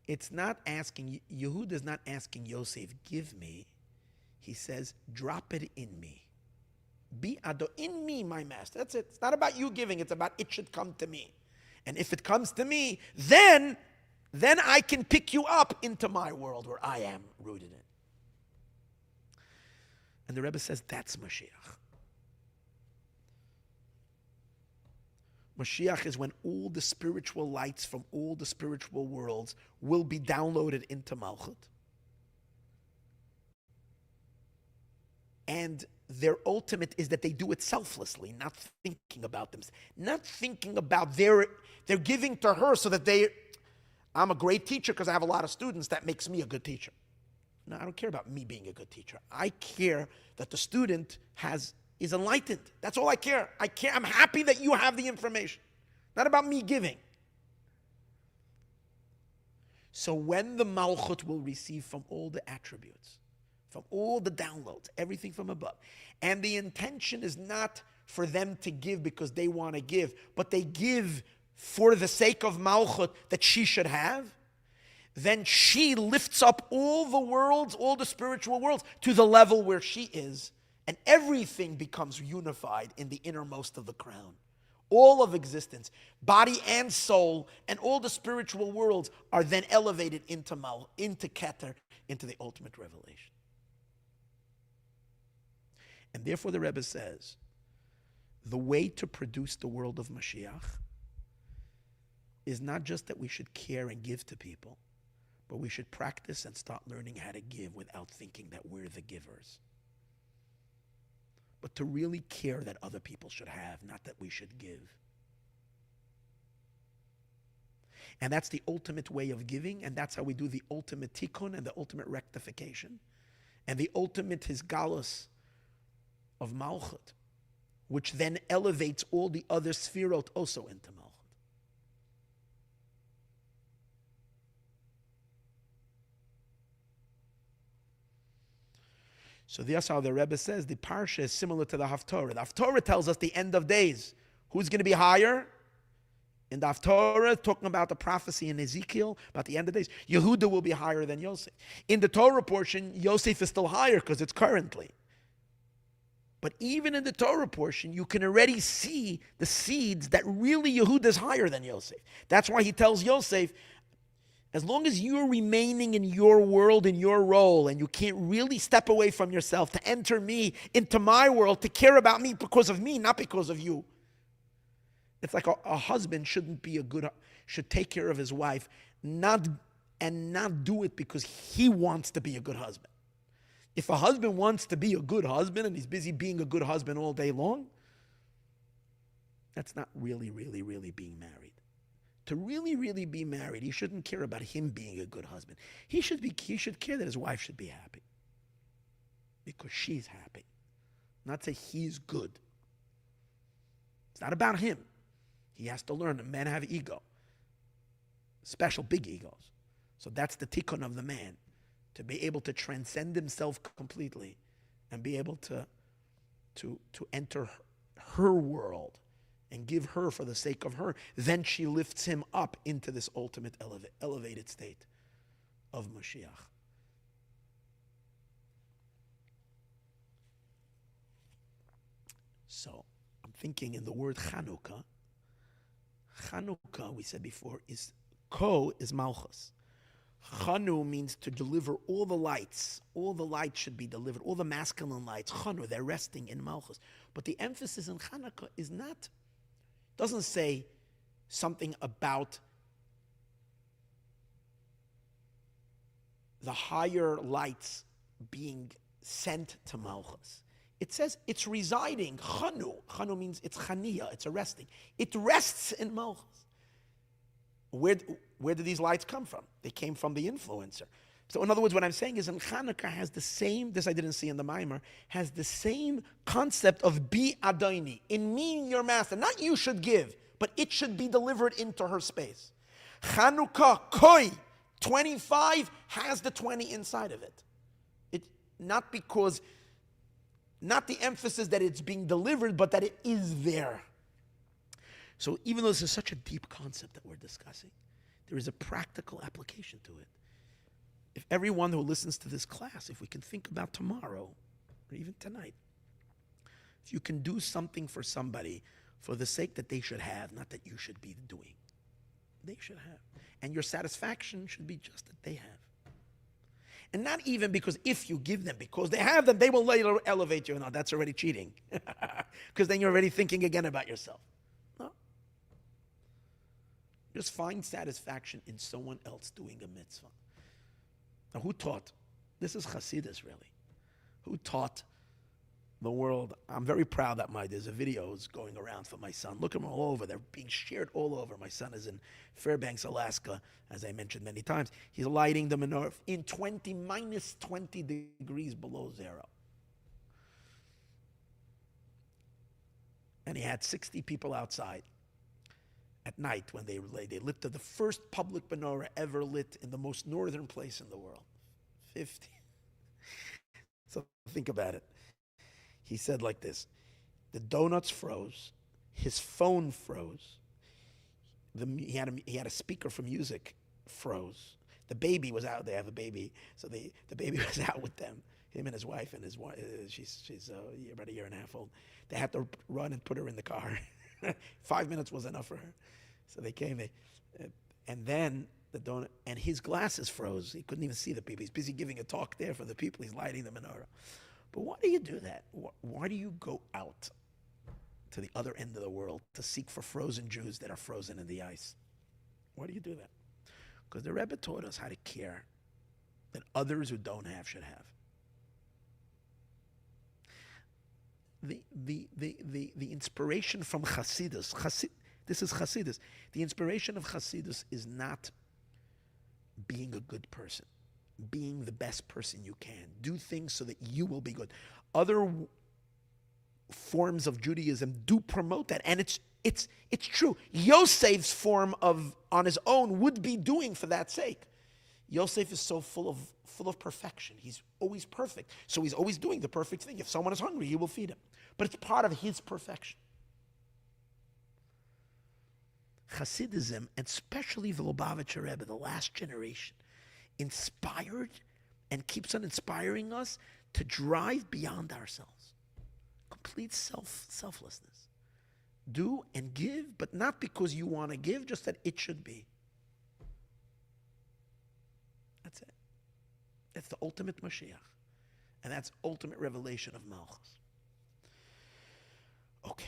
it's not asking, Yehuda's not asking Yosef, give me. He says, drop it in me. Be ado in me, my master. That's it. It's not about you giving. It's about it should come to me. And if it comes to me, then I can pick you up into my world where I am rooted in. And the Rebbe says that's Moshiach. Moshiach is when all the spiritual lights from all the spiritual worlds will be downloaded into Malchut. And their ultimate is that they do it selflessly, not thinking about them, not thinking about they're giving to her so that I'm a great teacher because I have a lot of students, that makes me a good teacher. No, I don't care about me being a good teacher. I care that the student is enlightened. That's all I care. I'm happy that you have the information. Not about me giving. So when the Malchut will receive from all the attributes, from all the downloads, everything from above, and the intention is not for them to give because they want to give, but they give for the sake of Malchut that she should have, then she lifts up all the worlds, all the spiritual worlds, to the level where she is, and everything becomes unified in the innermost of the crown. All of existence, body and soul, and all the spiritual worlds are then elevated into Keter, into the ultimate revelation. And therefore the Rebbe says, the way to produce the world of Mashiach is not just that we should care and give to people, but we should practice and start learning how to give without thinking that we're the givers. But to really care that other people should have, not that we should give. And that's the ultimate way of giving, and that's how we do the ultimate tikkun and the ultimate rectification, and the ultimate hisgalus of Malchut, which then elevates all the other sfirot also into Malchut. So that's how the Rebbe says the Parsha is similar to the Haftorah. The Haftorah tells us the end of days. Who's going to be higher? In the Haftorah, talking about the prophecy in Ezekiel, about the end of days, Yehuda will be higher than Yosef. In the Torah portion, Yosef is still higher because it's currently. But even in the Torah portion, you can already see the seeds that really Yehuda is higher than Yosef. That's why he tells Yosef, as long as you're remaining in your world, in your role, and you can't really step away from yourself to enter me into my world, to care about me because of me, not because of you. It's like a husband should take care of his wife, not do it because he wants to be a good husband. If a husband wants to be a good husband and he's busy being a good husband all day long, that's not really being married. To really be married, he shouldn't care about him being a good husband. He should care that his wife should be happy. Because she's happy. Not say he's good. It's not about him. He has to learn that men have ego. Special big egos. So that's the tikkun of the man. To be able to transcend himself completely and be able to enter her world and give her for the sake of her, then she lifts him up into this ultimate elevated state of Moshiach. So, I'm thinking in the word Chanukah. Chanukah, we said before, is Ko is Malchus. Chanu means to deliver all the lights. All the lights should be delivered. All the masculine lights. Chanu, they're resting in Malchus. But the emphasis in Hanukkah is not, doesn't say something about the higher lights being sent to Malchus. It says it's residing. Chanu. Chanu means it's chaniya. It's a resting. It rests in Malchus. Where did these lights come from? They came from the influencer. So in other words, what I'm saying is in Hanukkah has the same, this I didn't see in the Maimer, has the same concept of be Adoni, in me your master. Not you should give, but it should be delivered into her space. Chanukah, koi, 25 has the 20 inside of it. Not the emphasis that it's being delivered, but that it is there. So even though this is such a deep concept that we're discussing, there is a practical application to it. If everyone who listens to this class, if we can think about tomorrow, or even tonight, if you can do something for somebody for the sake that they should have, not that you should be doing, they should have. And your satisfaction should be just that they have. And not even because if you give them, because they have them, they will later elevate you. No, that's already cheating. Because then you're already thinking again about yourself. No. Just find satisfaction in someone else doing a mitzvah. Now, who taught? This is Hasidus, really. Who taught the world? I'm very proud that there's a videos going around for my son. Look at them all over. They're being shared all over. My son is in Fairbanks, Alaska, as I mentioned many times. He's lighting the menorah in minus 20 degrees below zero. And he had 60 people outside at night when they lit the first public menorah ever lit in the most northern place in the world. 50. So think about it. He said like this: the donuts froze, his phone froze, he had a speaker for music froze. The baby was out. They have a baby, so the baby was out with them. Him and his wife, and his wife, she's about a year and a half old. They had to run and put her in the car. 5 minutes was enough for her, so they came. And then the donut and his glasses froze. He couldn't even see the people. He's busy giving a talk there for the people. He's lighting the menorah. But why do you do that? Why do you go out to the other end of the world to seek for frozen Jews that are frozen in the ice? Why do you do that? Because the Rebbe taught us how to care that others who don't have should have. The inspiration from Hasidus, this is Hasidus. The inspiration of Hasidus is not being a good person, being the best person you can. Do things so that you will be good. Other forms of Judaism do promote that, and it's true. Yosef's form on his own would be doing for that sake. Yosef is so full of perfection. He's always perfect, so he's always doing the perfect thing. If someone is hungry, he will feed him. But it's part of his perfection. Hasidism, and especially the Lubavitcher Rebbe, the last generation, inspired and keeps on inspiring us to drive beyond ourselves. Complete selflessness. Do and give, but not because you want to give, just that it should be. That's it. That's the ultimate Moshiach. And that's ultimate revelation of Malchus. Okay.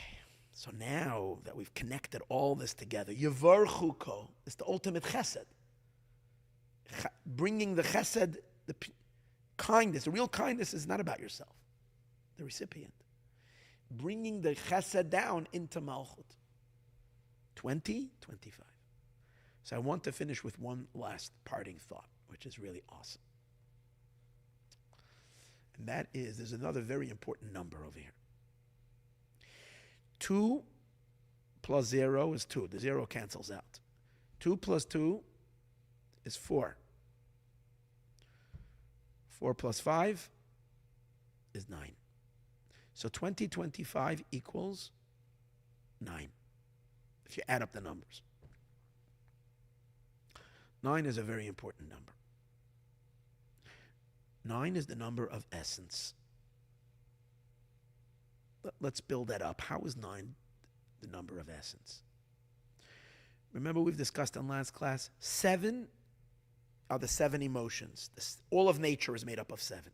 So now that we've connected all this together, Yevarchuko is the ultimate chesed. Bringing the chesed, the kindness, the real kindness is not about yourself, the recipient. Bringing the chesed down into Malchut. 20, 25. So I want to finish with one last parting thought, which is really awesome. And that is, there's another very important number over here. 2 plus 0 is 2. The 0 cancels out. 2 plus 2 is 4. 4 plus 5 is 9. So 2025 equals 9, if you add up the numbers. 9 is a very important number. 9 is the number of essence. Let's build that up. How is 9 the number of essence? Remember we've discussed in last class, 7 are the 7 emotions. All of nature is made up of 7.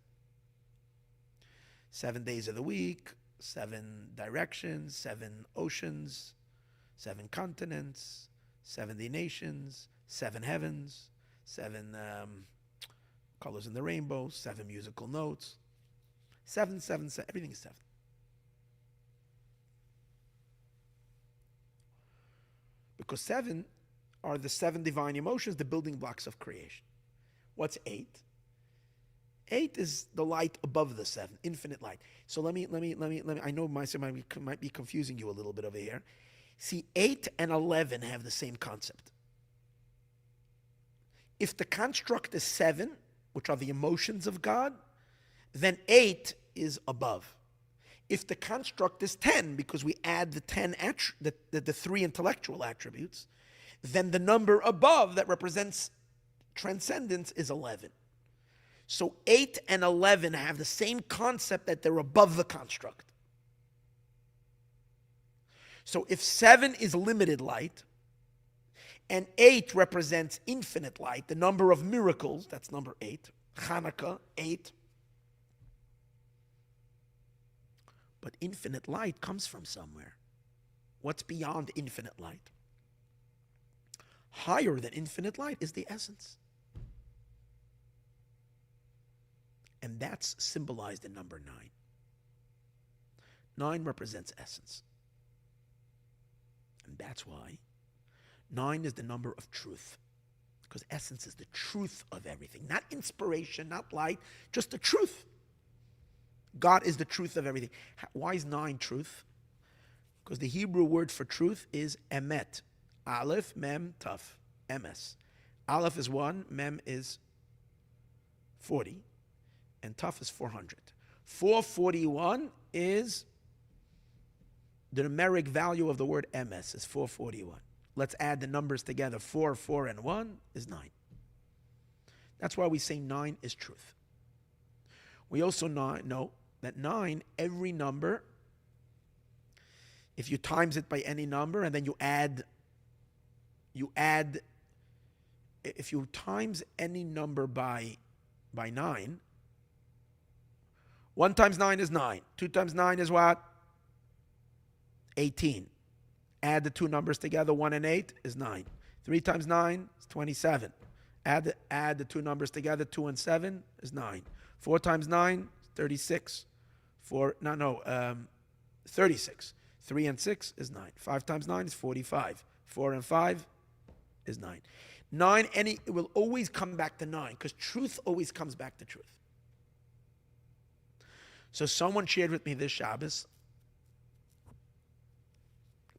7 days of the week, 7 directions, 7 oceans, 7 continents, 70 nations, 7 heavens, 7 colors in the rainbow, 7 musical notes. 7, 7, 7, everything is 7. Because 7 are the 7 divine emotions, the building blocks of creation. What's 8? 8 is the light above the 7, infinite light. So let me. I know myself might be confusing you a little bit over here. See, 8 and 11 have the same concept. If the construct is 7, which are the emotions of God, then 8 is above. If the construct is 10, because we add the 10 the 3 intellectual attributes, then the number above that represents transcendence is 11. So 8 and 11 have the same concept, that they're above the construct. So if 7 is limited light, and 8 represents infinite light, the number of miracles, that's number 8, Hanukkah, 8. But infinite light comes from somewhere. What's beyond infinite light? Higher than infinite light is the essence. And that's symbolized in number 9. 9 represents essence. And that's why 9 is the number of truth. Because essence is the truth of everything. Not inspiration, not light, just the truth. God is the truth of everything. Why is 9 truth? Because the Hebrew word for truth is emet. Aleph, mem, taf. Emes. Aleph is 1, mem is 40, and taf is 400. 441 is the numeric value of the word emes, is 441. Let's add the numbers together. 4, 4, and 1 is 9. That's why we say 9 is truth. We also know that 9, every number, if you times it by any number and then you add, if you times any number by 9, 1 times 9 is 9. 2 times 9 is what? 18. Add the 2 numbers together, 1 and 8 is 9. 3 times 9 is 27. Add the 2 numbers together, 2 and 7 is 9. 4 times 9 is 36. 36. 3 and 6 is 9. 5 times 9 is 45. 4 and 5 is 9. 9, it will always come back to 9, because truth always comes back to truth. So someone shared with me this Shabbos,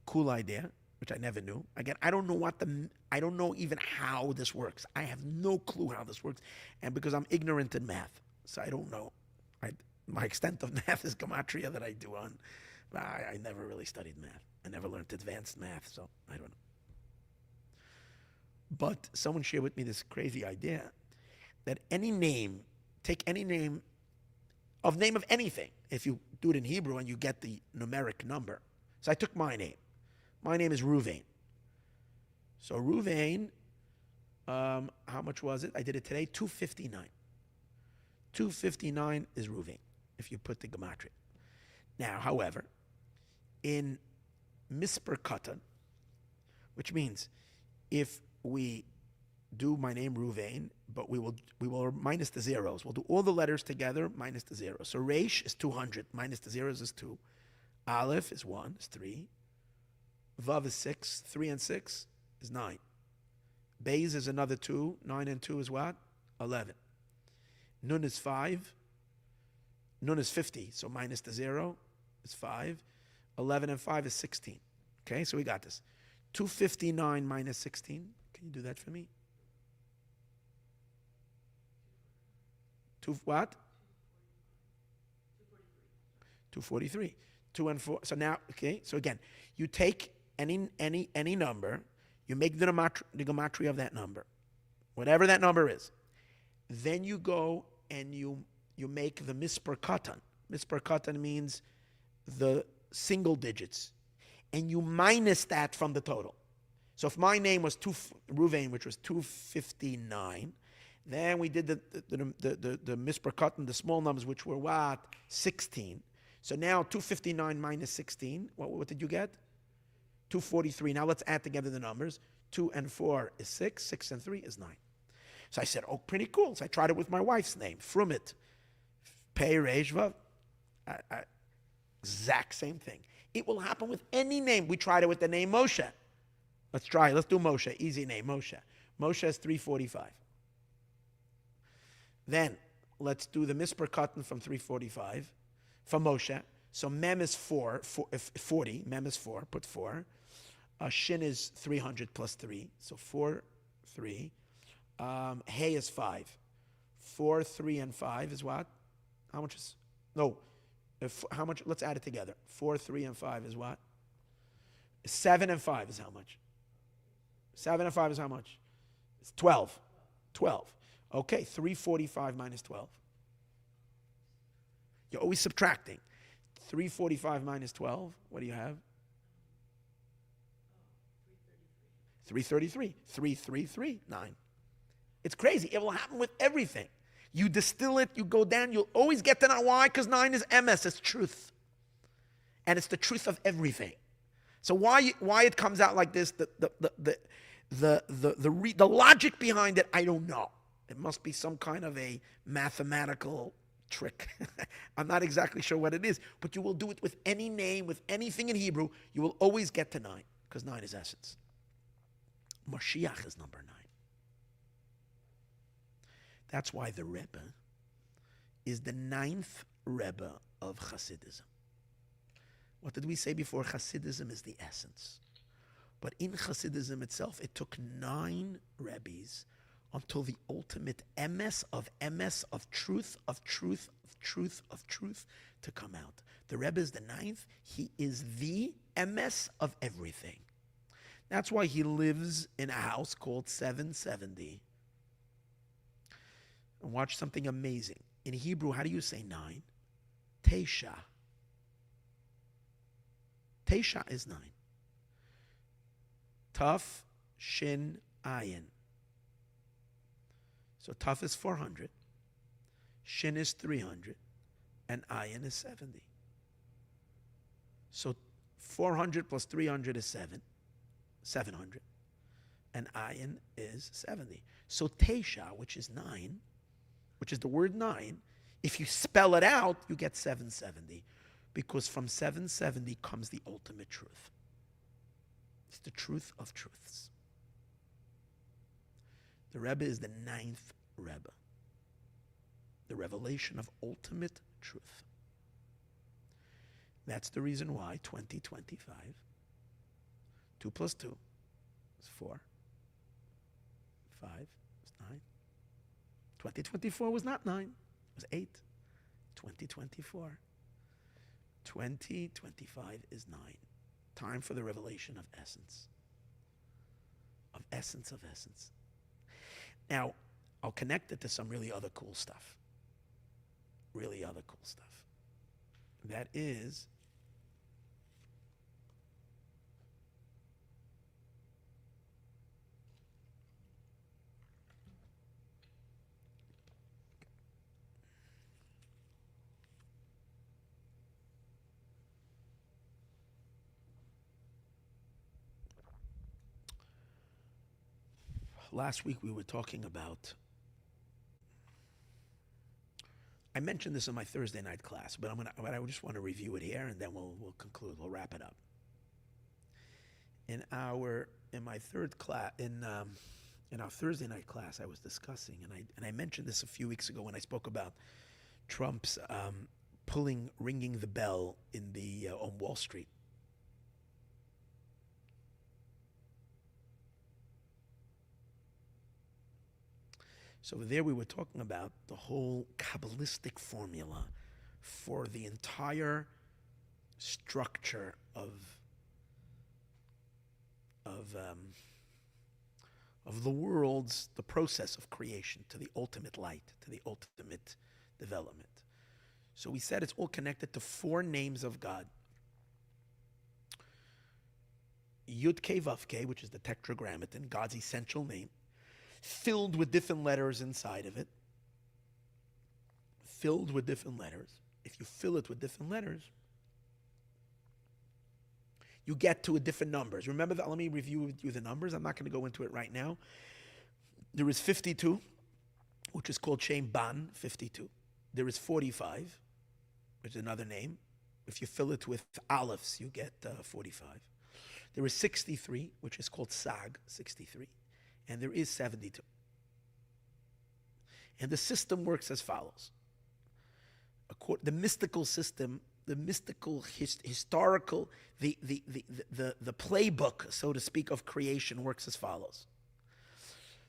cool idea, which I never knew. Again, I don't know even how this works. I have no clue how this works. And because I'm ignorant in math, so I don't know. My extent of math is gematria that I do on, but I never really studied math. I never learned advanced math, so I don't know. But someone shared with me this crazy idea that take any name of anything, if you do it in Hebrew and you get the numeric number. So I took my name. My name is Ruvain. So Ruvain, how much was it? I did it today, 259. 259 is Ruvain, if you put the gematria. Now, however, in misper katan, which means if we do my name Ruvain, but we will minus the zeros. We'll do all the letters together minus the zeros. So Reish is 200, minus the zeros is 2. Aleph is 1, is 3. Vav is 6, 3 and 6 is 9. Beis is another 2, 9 and 2 is what? 11. Nun is 5. Nun is 50, so minus the 0 is 5. 11 and 5 is 16. Okay, so we got this. 259 minus 16. Can you do that for me? What? 243. 2 and 4. So now, okay, so again, you take any number, you make the gematria of that number, whatever that number is. Then you go and you make the misper katan. Misper katan means the single digits, and you minus that from the total. So if my name was Ruvain, which was 259, Then we did the mispercut, the small numbers, which were what? 16. So now 259 minus 16. What did you get? 243. Now let's add together the numbers. 2 and 4 is 6. 6 and 3 is 9. So I said, oh, pretty cool. So I tried it with my wife's name, Frumit. Pei Reish Vav. Exact same thing. It will happen with any name. We tried it with the name Moshe. Let's try it. Let's do Moshe. Easy name, Moshe. Moshe is 345. Then let's do the mispercutton from 345 for Moshe. So Mem is 40. Mem is 4. Put 4. Shin is 300 plus 3. So 4, 3. Hey is 5. 4, 3, and 5 is what? How much is? No. How much? Let's add it together. 4, 3, and 5 is what? 7 and 5 is how much? 7 and 5 is how much? It's 12. 12. Okay, 345 minus 12. You're always subtracting. 345 minus 12, what do you have? 333. 333, 9. It's crazy. It will happen with everything. You distill it, you go down, you'll always get to 9. Why? Because 9 is MS, it's truth. And it's the truth of everything. So why it comes out like this, the logic behind it, I don't know. It must be some kind of a mathematical trick. I'm not exactly sure what it is, but you will do it with any name, with anything in Hebrew, you will always get to 9, because 9 is essence. Moshiach is number 9. That's why the Rebbe is the 9th Rebbe of Hasidism. What did we say before? Hasidism is the essence. But in Hasidism itself, it took 9 Rebbes until the ultimate MS of truth, of truth, of truth, of truth to come out. The Rebbe is the 9th. He is the MS of everything. That's why he lives in a house called 770. And watch something amazing. In Hebrew, how do you say 9? Teisha. Teisha is 9. Taf, Shin, Ayin. So Taf is 400. Shin is 300. And Ayin is 70. So 400 plus 300 is 700. And Ayin is 70. So Teisha, which is 9, which is the word 9, if you spell it out, you get 770. Because from 770 comes the ultimate truth. It's the truth of truths. The Rebbe is the 9th Rebbe. The revelation of ultimate truth. That's the reason why 2025, 2 plus 2 is 4, 5 is 9. 2024 was not 9, it was 8. 2024. 2025 is 9. Time for the revelation of essence. Of essence of essence. Now, I'll connect it to some really other cool stuff. Really other cool stuff. That is last week we were talking about, I mentioned this in my Thursday night class, but I just want to review it here, and then we'll conclude. We'll wrap it up. In my third class, in our Thursday night class, I was discussing, and I mentioned this a few weeks ago when I spoke about Trump's ringing the bell in the on Wall Street. So there we were talking about the whole Kabbalistic formula for the entire structure of the world's, the process of creation to the ultimate light, to the ultimate development. So we said it's all connected to 4 names of God. Yud Kei Vav Kei, which is the Tetragrammaton, God's essential name. filled with different letters inside of it. Filled with different letters. If you fill it with different letters, you get to a different numbers. Remember that? Let me review with you the numbers. I'm not going to go into it right now. There is 52, which is called Shem Ban, 52. There is 45, which is another name. If you fill it with olives, you get 45. There is 63, which is called Sag, 63. And there is 72. And the system works as follows. The mystical system, the mystical, historical, the playbook, so to speak, of creation works as follows.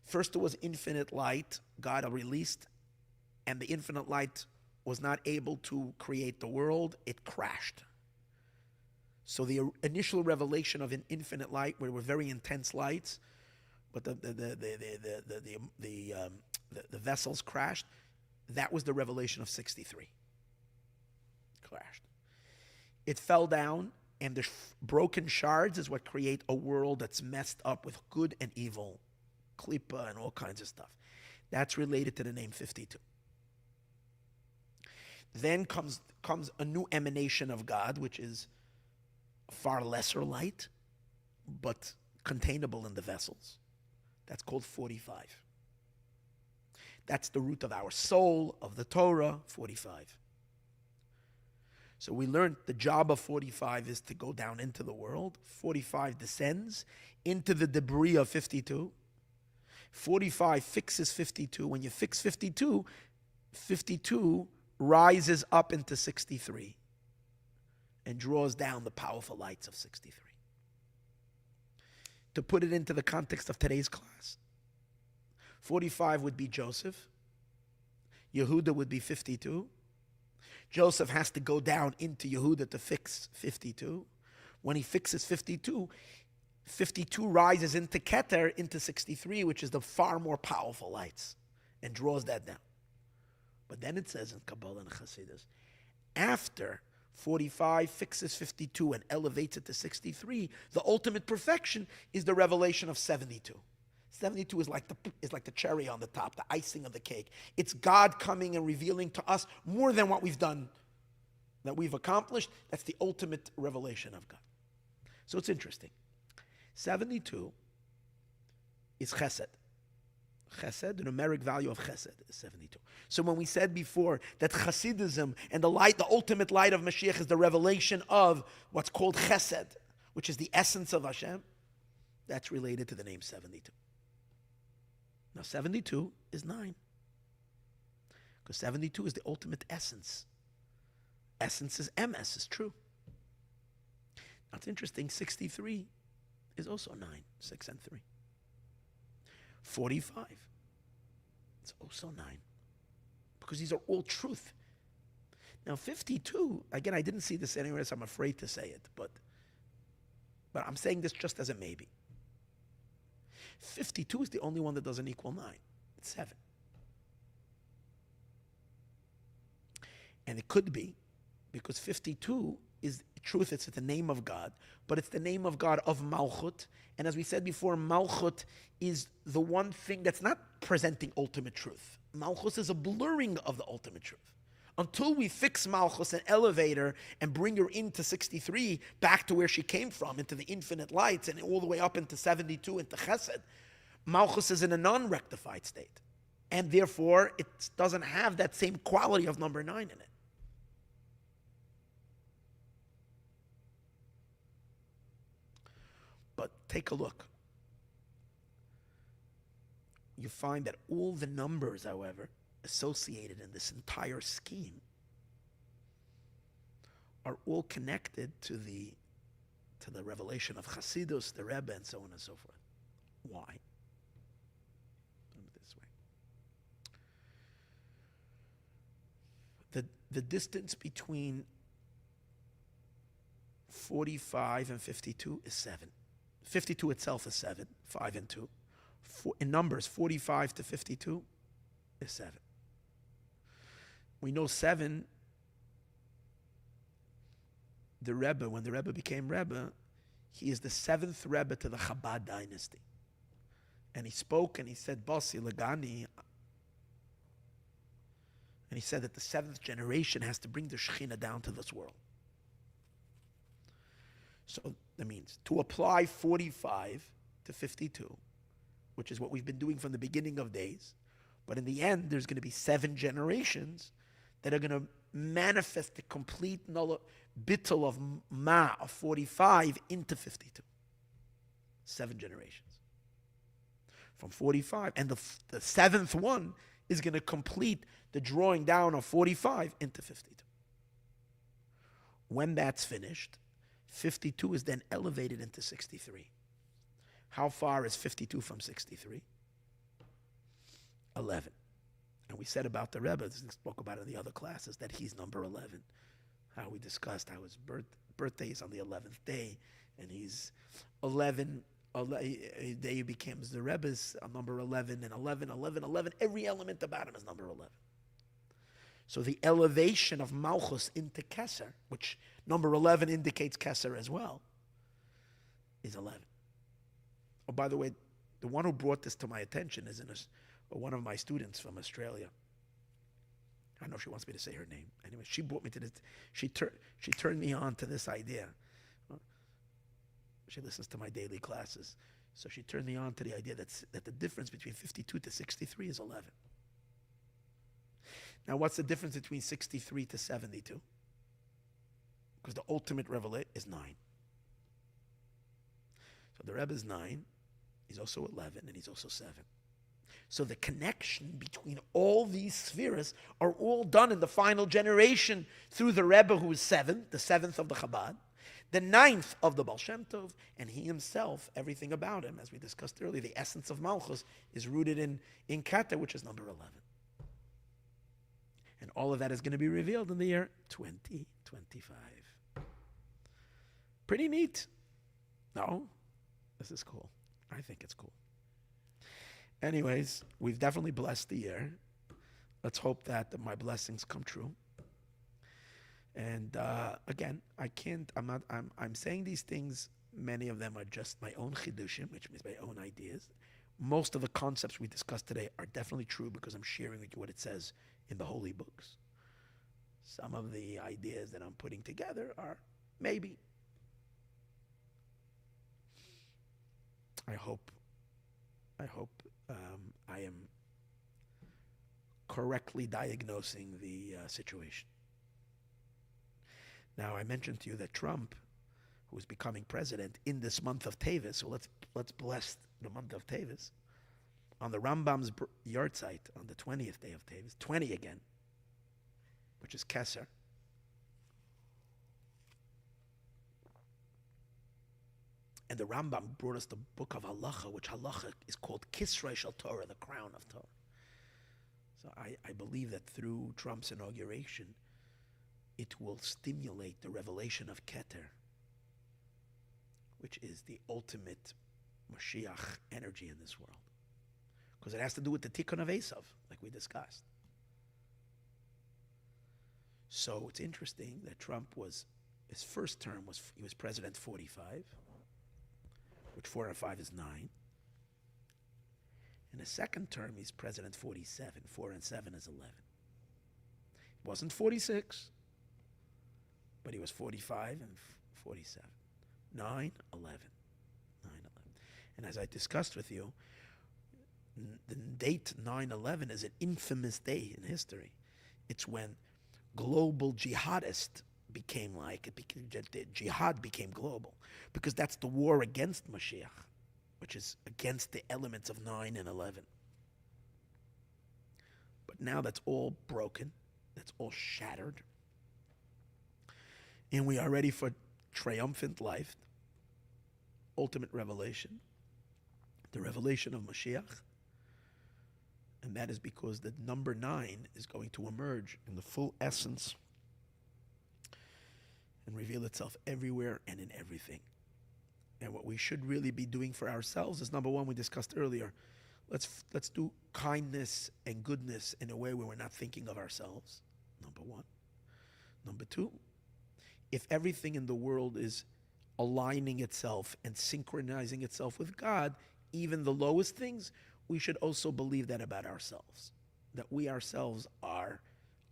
First, there was infinite light. God released, and the infinite light was not able to create the world. It crashed. So the initial revelation of an infinite light, where were very intense lights, but the vessels crashed. That was the revelation of 63. Crashed. It fell down, and the broken shards is what create a world that's messed up with good and evil, klipa and all kinds of stuff. That's related to the name 52. Then comes a new emanation of God, which is far lesser light, but containable in the vessels. That's called 45. That's the root of our soul, of the Torah, 45. So we learned the job of 45 is to go down into the world. 45 descends into the debris of 52. 45 fixes 52. When you fix 52, 52 rises up into 63 and draws down the powerful lights of 63. To put it into the context of today's class, 45 would be Joseph. Yehuda would be 52. Joseph has to go down into Yehuda to fix 52. When he fixes 52, 52 rises into Keter, into 63, which is the far more powerful lights, and draws that down. But then it says in Kabbalah and Chassidus, after 45 fixes 52 and elevates it to 63, the ultimate perfection is the revelation of 72. 72 is like the cherry on the top, the icing of the cake. It's God coming and revealing to us more than what we've done, that we've accomplished. That's the ultimate revelation of God. So it's interesting. 72 is chesed. Chesed, the numeric value of chesed is 72. So when we said before that Hasidism and the light, the ultimate light of Mashiach is the revelation of what's called chesed, which is the essence of Hashem, that's related to the name 72. Now 72 is 9. Because 72 is the ultimate essence. Essence is MS, is true. Now it's interesting, 63 is also 9, 6 and 3. 45, it's also 9. Because these are all truth. Now 52, again, I didn't see this anywhere, so I'm afraid to say it, but I'm saying this just as a maybe. 52 is the only one that doesn't equal 9. It's 7. And it could be because 52 is truth, it's the name of God, but it's the name of God of Malchut. And as we said before, Malchut is the one thing that's not presenting ultimate truth. Malchus is a blurring of the ultimate truth. Until we fix Malchus, an elevator, and bring her into 63, back to where she came from, into the infinite lights, and all the way up into 72, into Chesed, Malchus is in a non-rectified state. And therefore, it doesn't have that same quality of number 9 in it. But take a look. You find that all the numbers, however, associated in this entire scheme are all connected to the revelation of Chasidus, the Rebbe, and so on and so forth. Why? Put it this way. The distance between 45 and 52 is 7. 52 itself is 7, 5 and 2. In numbers, 45 to 52 is 7. We know 7, the Rebbe, when the Rebbe became Rebbe, he is the 7th Rebbe to the Chabad dynasty. And he spoke and he said, Basi Lagani. And he said that the seventh generation has to bring the Shekhinah down to this world. So that means to apply 45 to 52, which is what we've been doing from the beginning of days. But in the end, there's going to be 7 generations that are going to manifest the complete bittul of ma, of 45 into 52. 7 generations. From 45. And the 7th one is going to complete the drawing down of 45 into 52. When that's finished, 52 is then elevated into 63. How far is 52 from 63? 11. And we said about the Rebbe, spoke about it in the other classes, that he's number 11. How we discussed how his birthday is on the 11th day, and he's 11. Day he becomes the Rebbe's number 11, and 11, 11, 11. Every element about him is number 11. So the elevation of Malchus into Keser, which number 11 indicates Keser as well, is 11. Oh, by the way, the one who brought this to my attention is one of my students from Australia. I know she wants me to say her name. Anyway, she brought me to this. She turned me on to this idea. She listens to my daily classes. So she turned me on to the idea that the difference between 52 to 63 is 11. Now, what's the difference between 63 to 72? Because the ultimate revelation is 9. So the Rebbe is 9, he's also 11, and he's also 7. So the connection between all these spheres are all done in the final generation through the Rebbe, who is 7, the 7th of the Chabad, the 9th of the Baal Shem Tov, and he himself, everything about him, as we discussed earlier, the essence of Malchus is rooted in Keter, which is number 11. And all of that is going to be revealed in the year 2025. Pretty neat. No? This is cool. I think it's cool. Anyways, we've definitely blessed the year. Let's hope that my blessings come true. And again, I'm saying these things, many of them are just my own chidushim, which means my own ideas. Most of the concepts we discussed today are definitely true because I'm sharing with you what it says in the holy books. Some of the ideas that I'm putting together are maybe. I hope I am correctly diagnosing the situation. Now, I mentioned to you that Trump, who is becoming president in this month of Tevis, so let's bless the month of Tevis, on the Rambam's yard site on the 20th day of Tevis, 20 again, which is Keser. And the Rambam brought us the book of Halacha, which Halacha is called Kisrei Shel Torah, the crown of Torah. So I believe that through Trump's inauguration, it will stimulate the revelation of Keter, which is the ultimate Moshiach energy in this world. Because it has to do with the Tikkun of Esav, like we discussed. So it's interesting that Trump his first term he was president 45, which 4 and 5 is 9. In his second term, he's president 47. 4 and 7 is 11. He wasn't 46, but he was 45 and 47. 9, 11. 9, 11. And as I discussed with you, the date 9/11 is an infamous day in history. It's when global jihadists became jihad became global, because that's the war against Moshiach, which is against the elements of 9 and 11. But now that's all broken, that's all shattered, and we are ready for triumphant life, ultimate revelation, the revelation of Moshiach. And that is because the number 9 is going to emerge in the full essence and reveal itself everywhere and in everything. And what we should really be doing for ourselves is, number 1, we discussed earlier, let's do kindness and goodness in a way where we're not thinking of ourselves, number 1. Number 2, if everything in the world is aligning itself and synchronizing itself with God, even the lowest things, we should also believe that about ourselves, that we ourselves are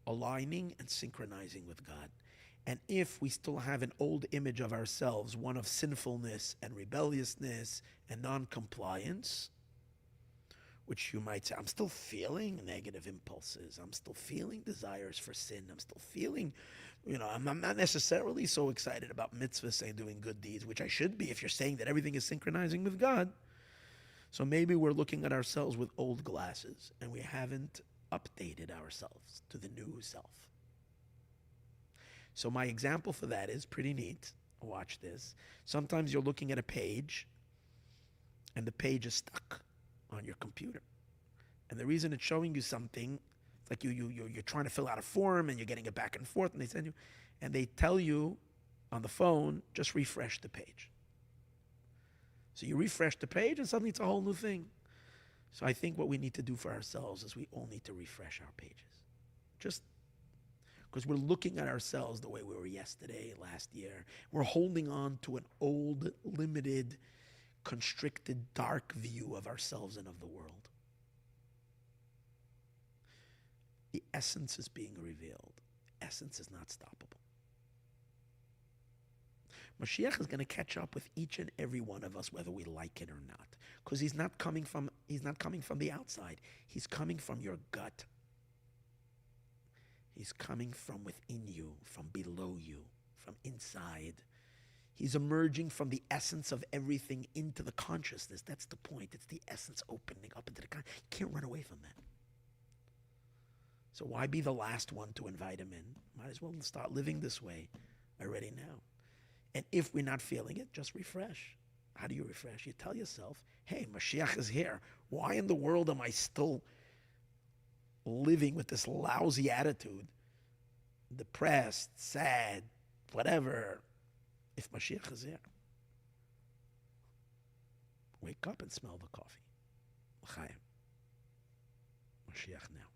aligning and synchronizing with God. And if we still have an old image of ourselves, one of sinfulness and rebelliousness and non-compliance, which you might say, I'm still feeling negative impulses. I'm still feeling desires for sin. I'm still feeling, I'm not necessarily so excited about mitzvahs and doing good deeds, which I should be if you're saying that everything is synchronizing with God. So maybe we're looking at ourselves with old glasses and we haven't updated ourselves to the new self. So my example for that is pretty neat. Watch this. Sometimes you're looking at a page and the page is stuck on your computer. And the reason it's showing you something, it's like you're trying to fill out a form and you're getting it back and forth, and they tell you on the phone, just refresh the page. So you refresh the page and suddenly it's a whole new thing. So I think what we need to do for ourselves is we all need to refresh our pages. Just because we're looking at ourselves the way we were yesterday, last year. We're holding on to an old, limited, constricted, dark view of ourselves and of the world. The essence is being revealed. Essence is not stoppable. Moshiach is going to catch up with each and every one of us, whether we like it or not, because he's not coming from the outside. He's coming from your gut. He's coming from within you, from below you, from inside. He's emerging from the essence of everything into the consciousness. That's the point. It's the essence opening up into the consciousness. You can't run away from that. So why be the last one to invite him in? Might as well start living this way already now. And if we're not feeling it, just refresh. How do you refresh? You tell yourself, hey, Moshiach is here. Why in the world am I still living with this lousy attitude? Depressed, sad, whatever. If Moshiach is here, wake up and smell the coffee. L'chaim. Moshiach now.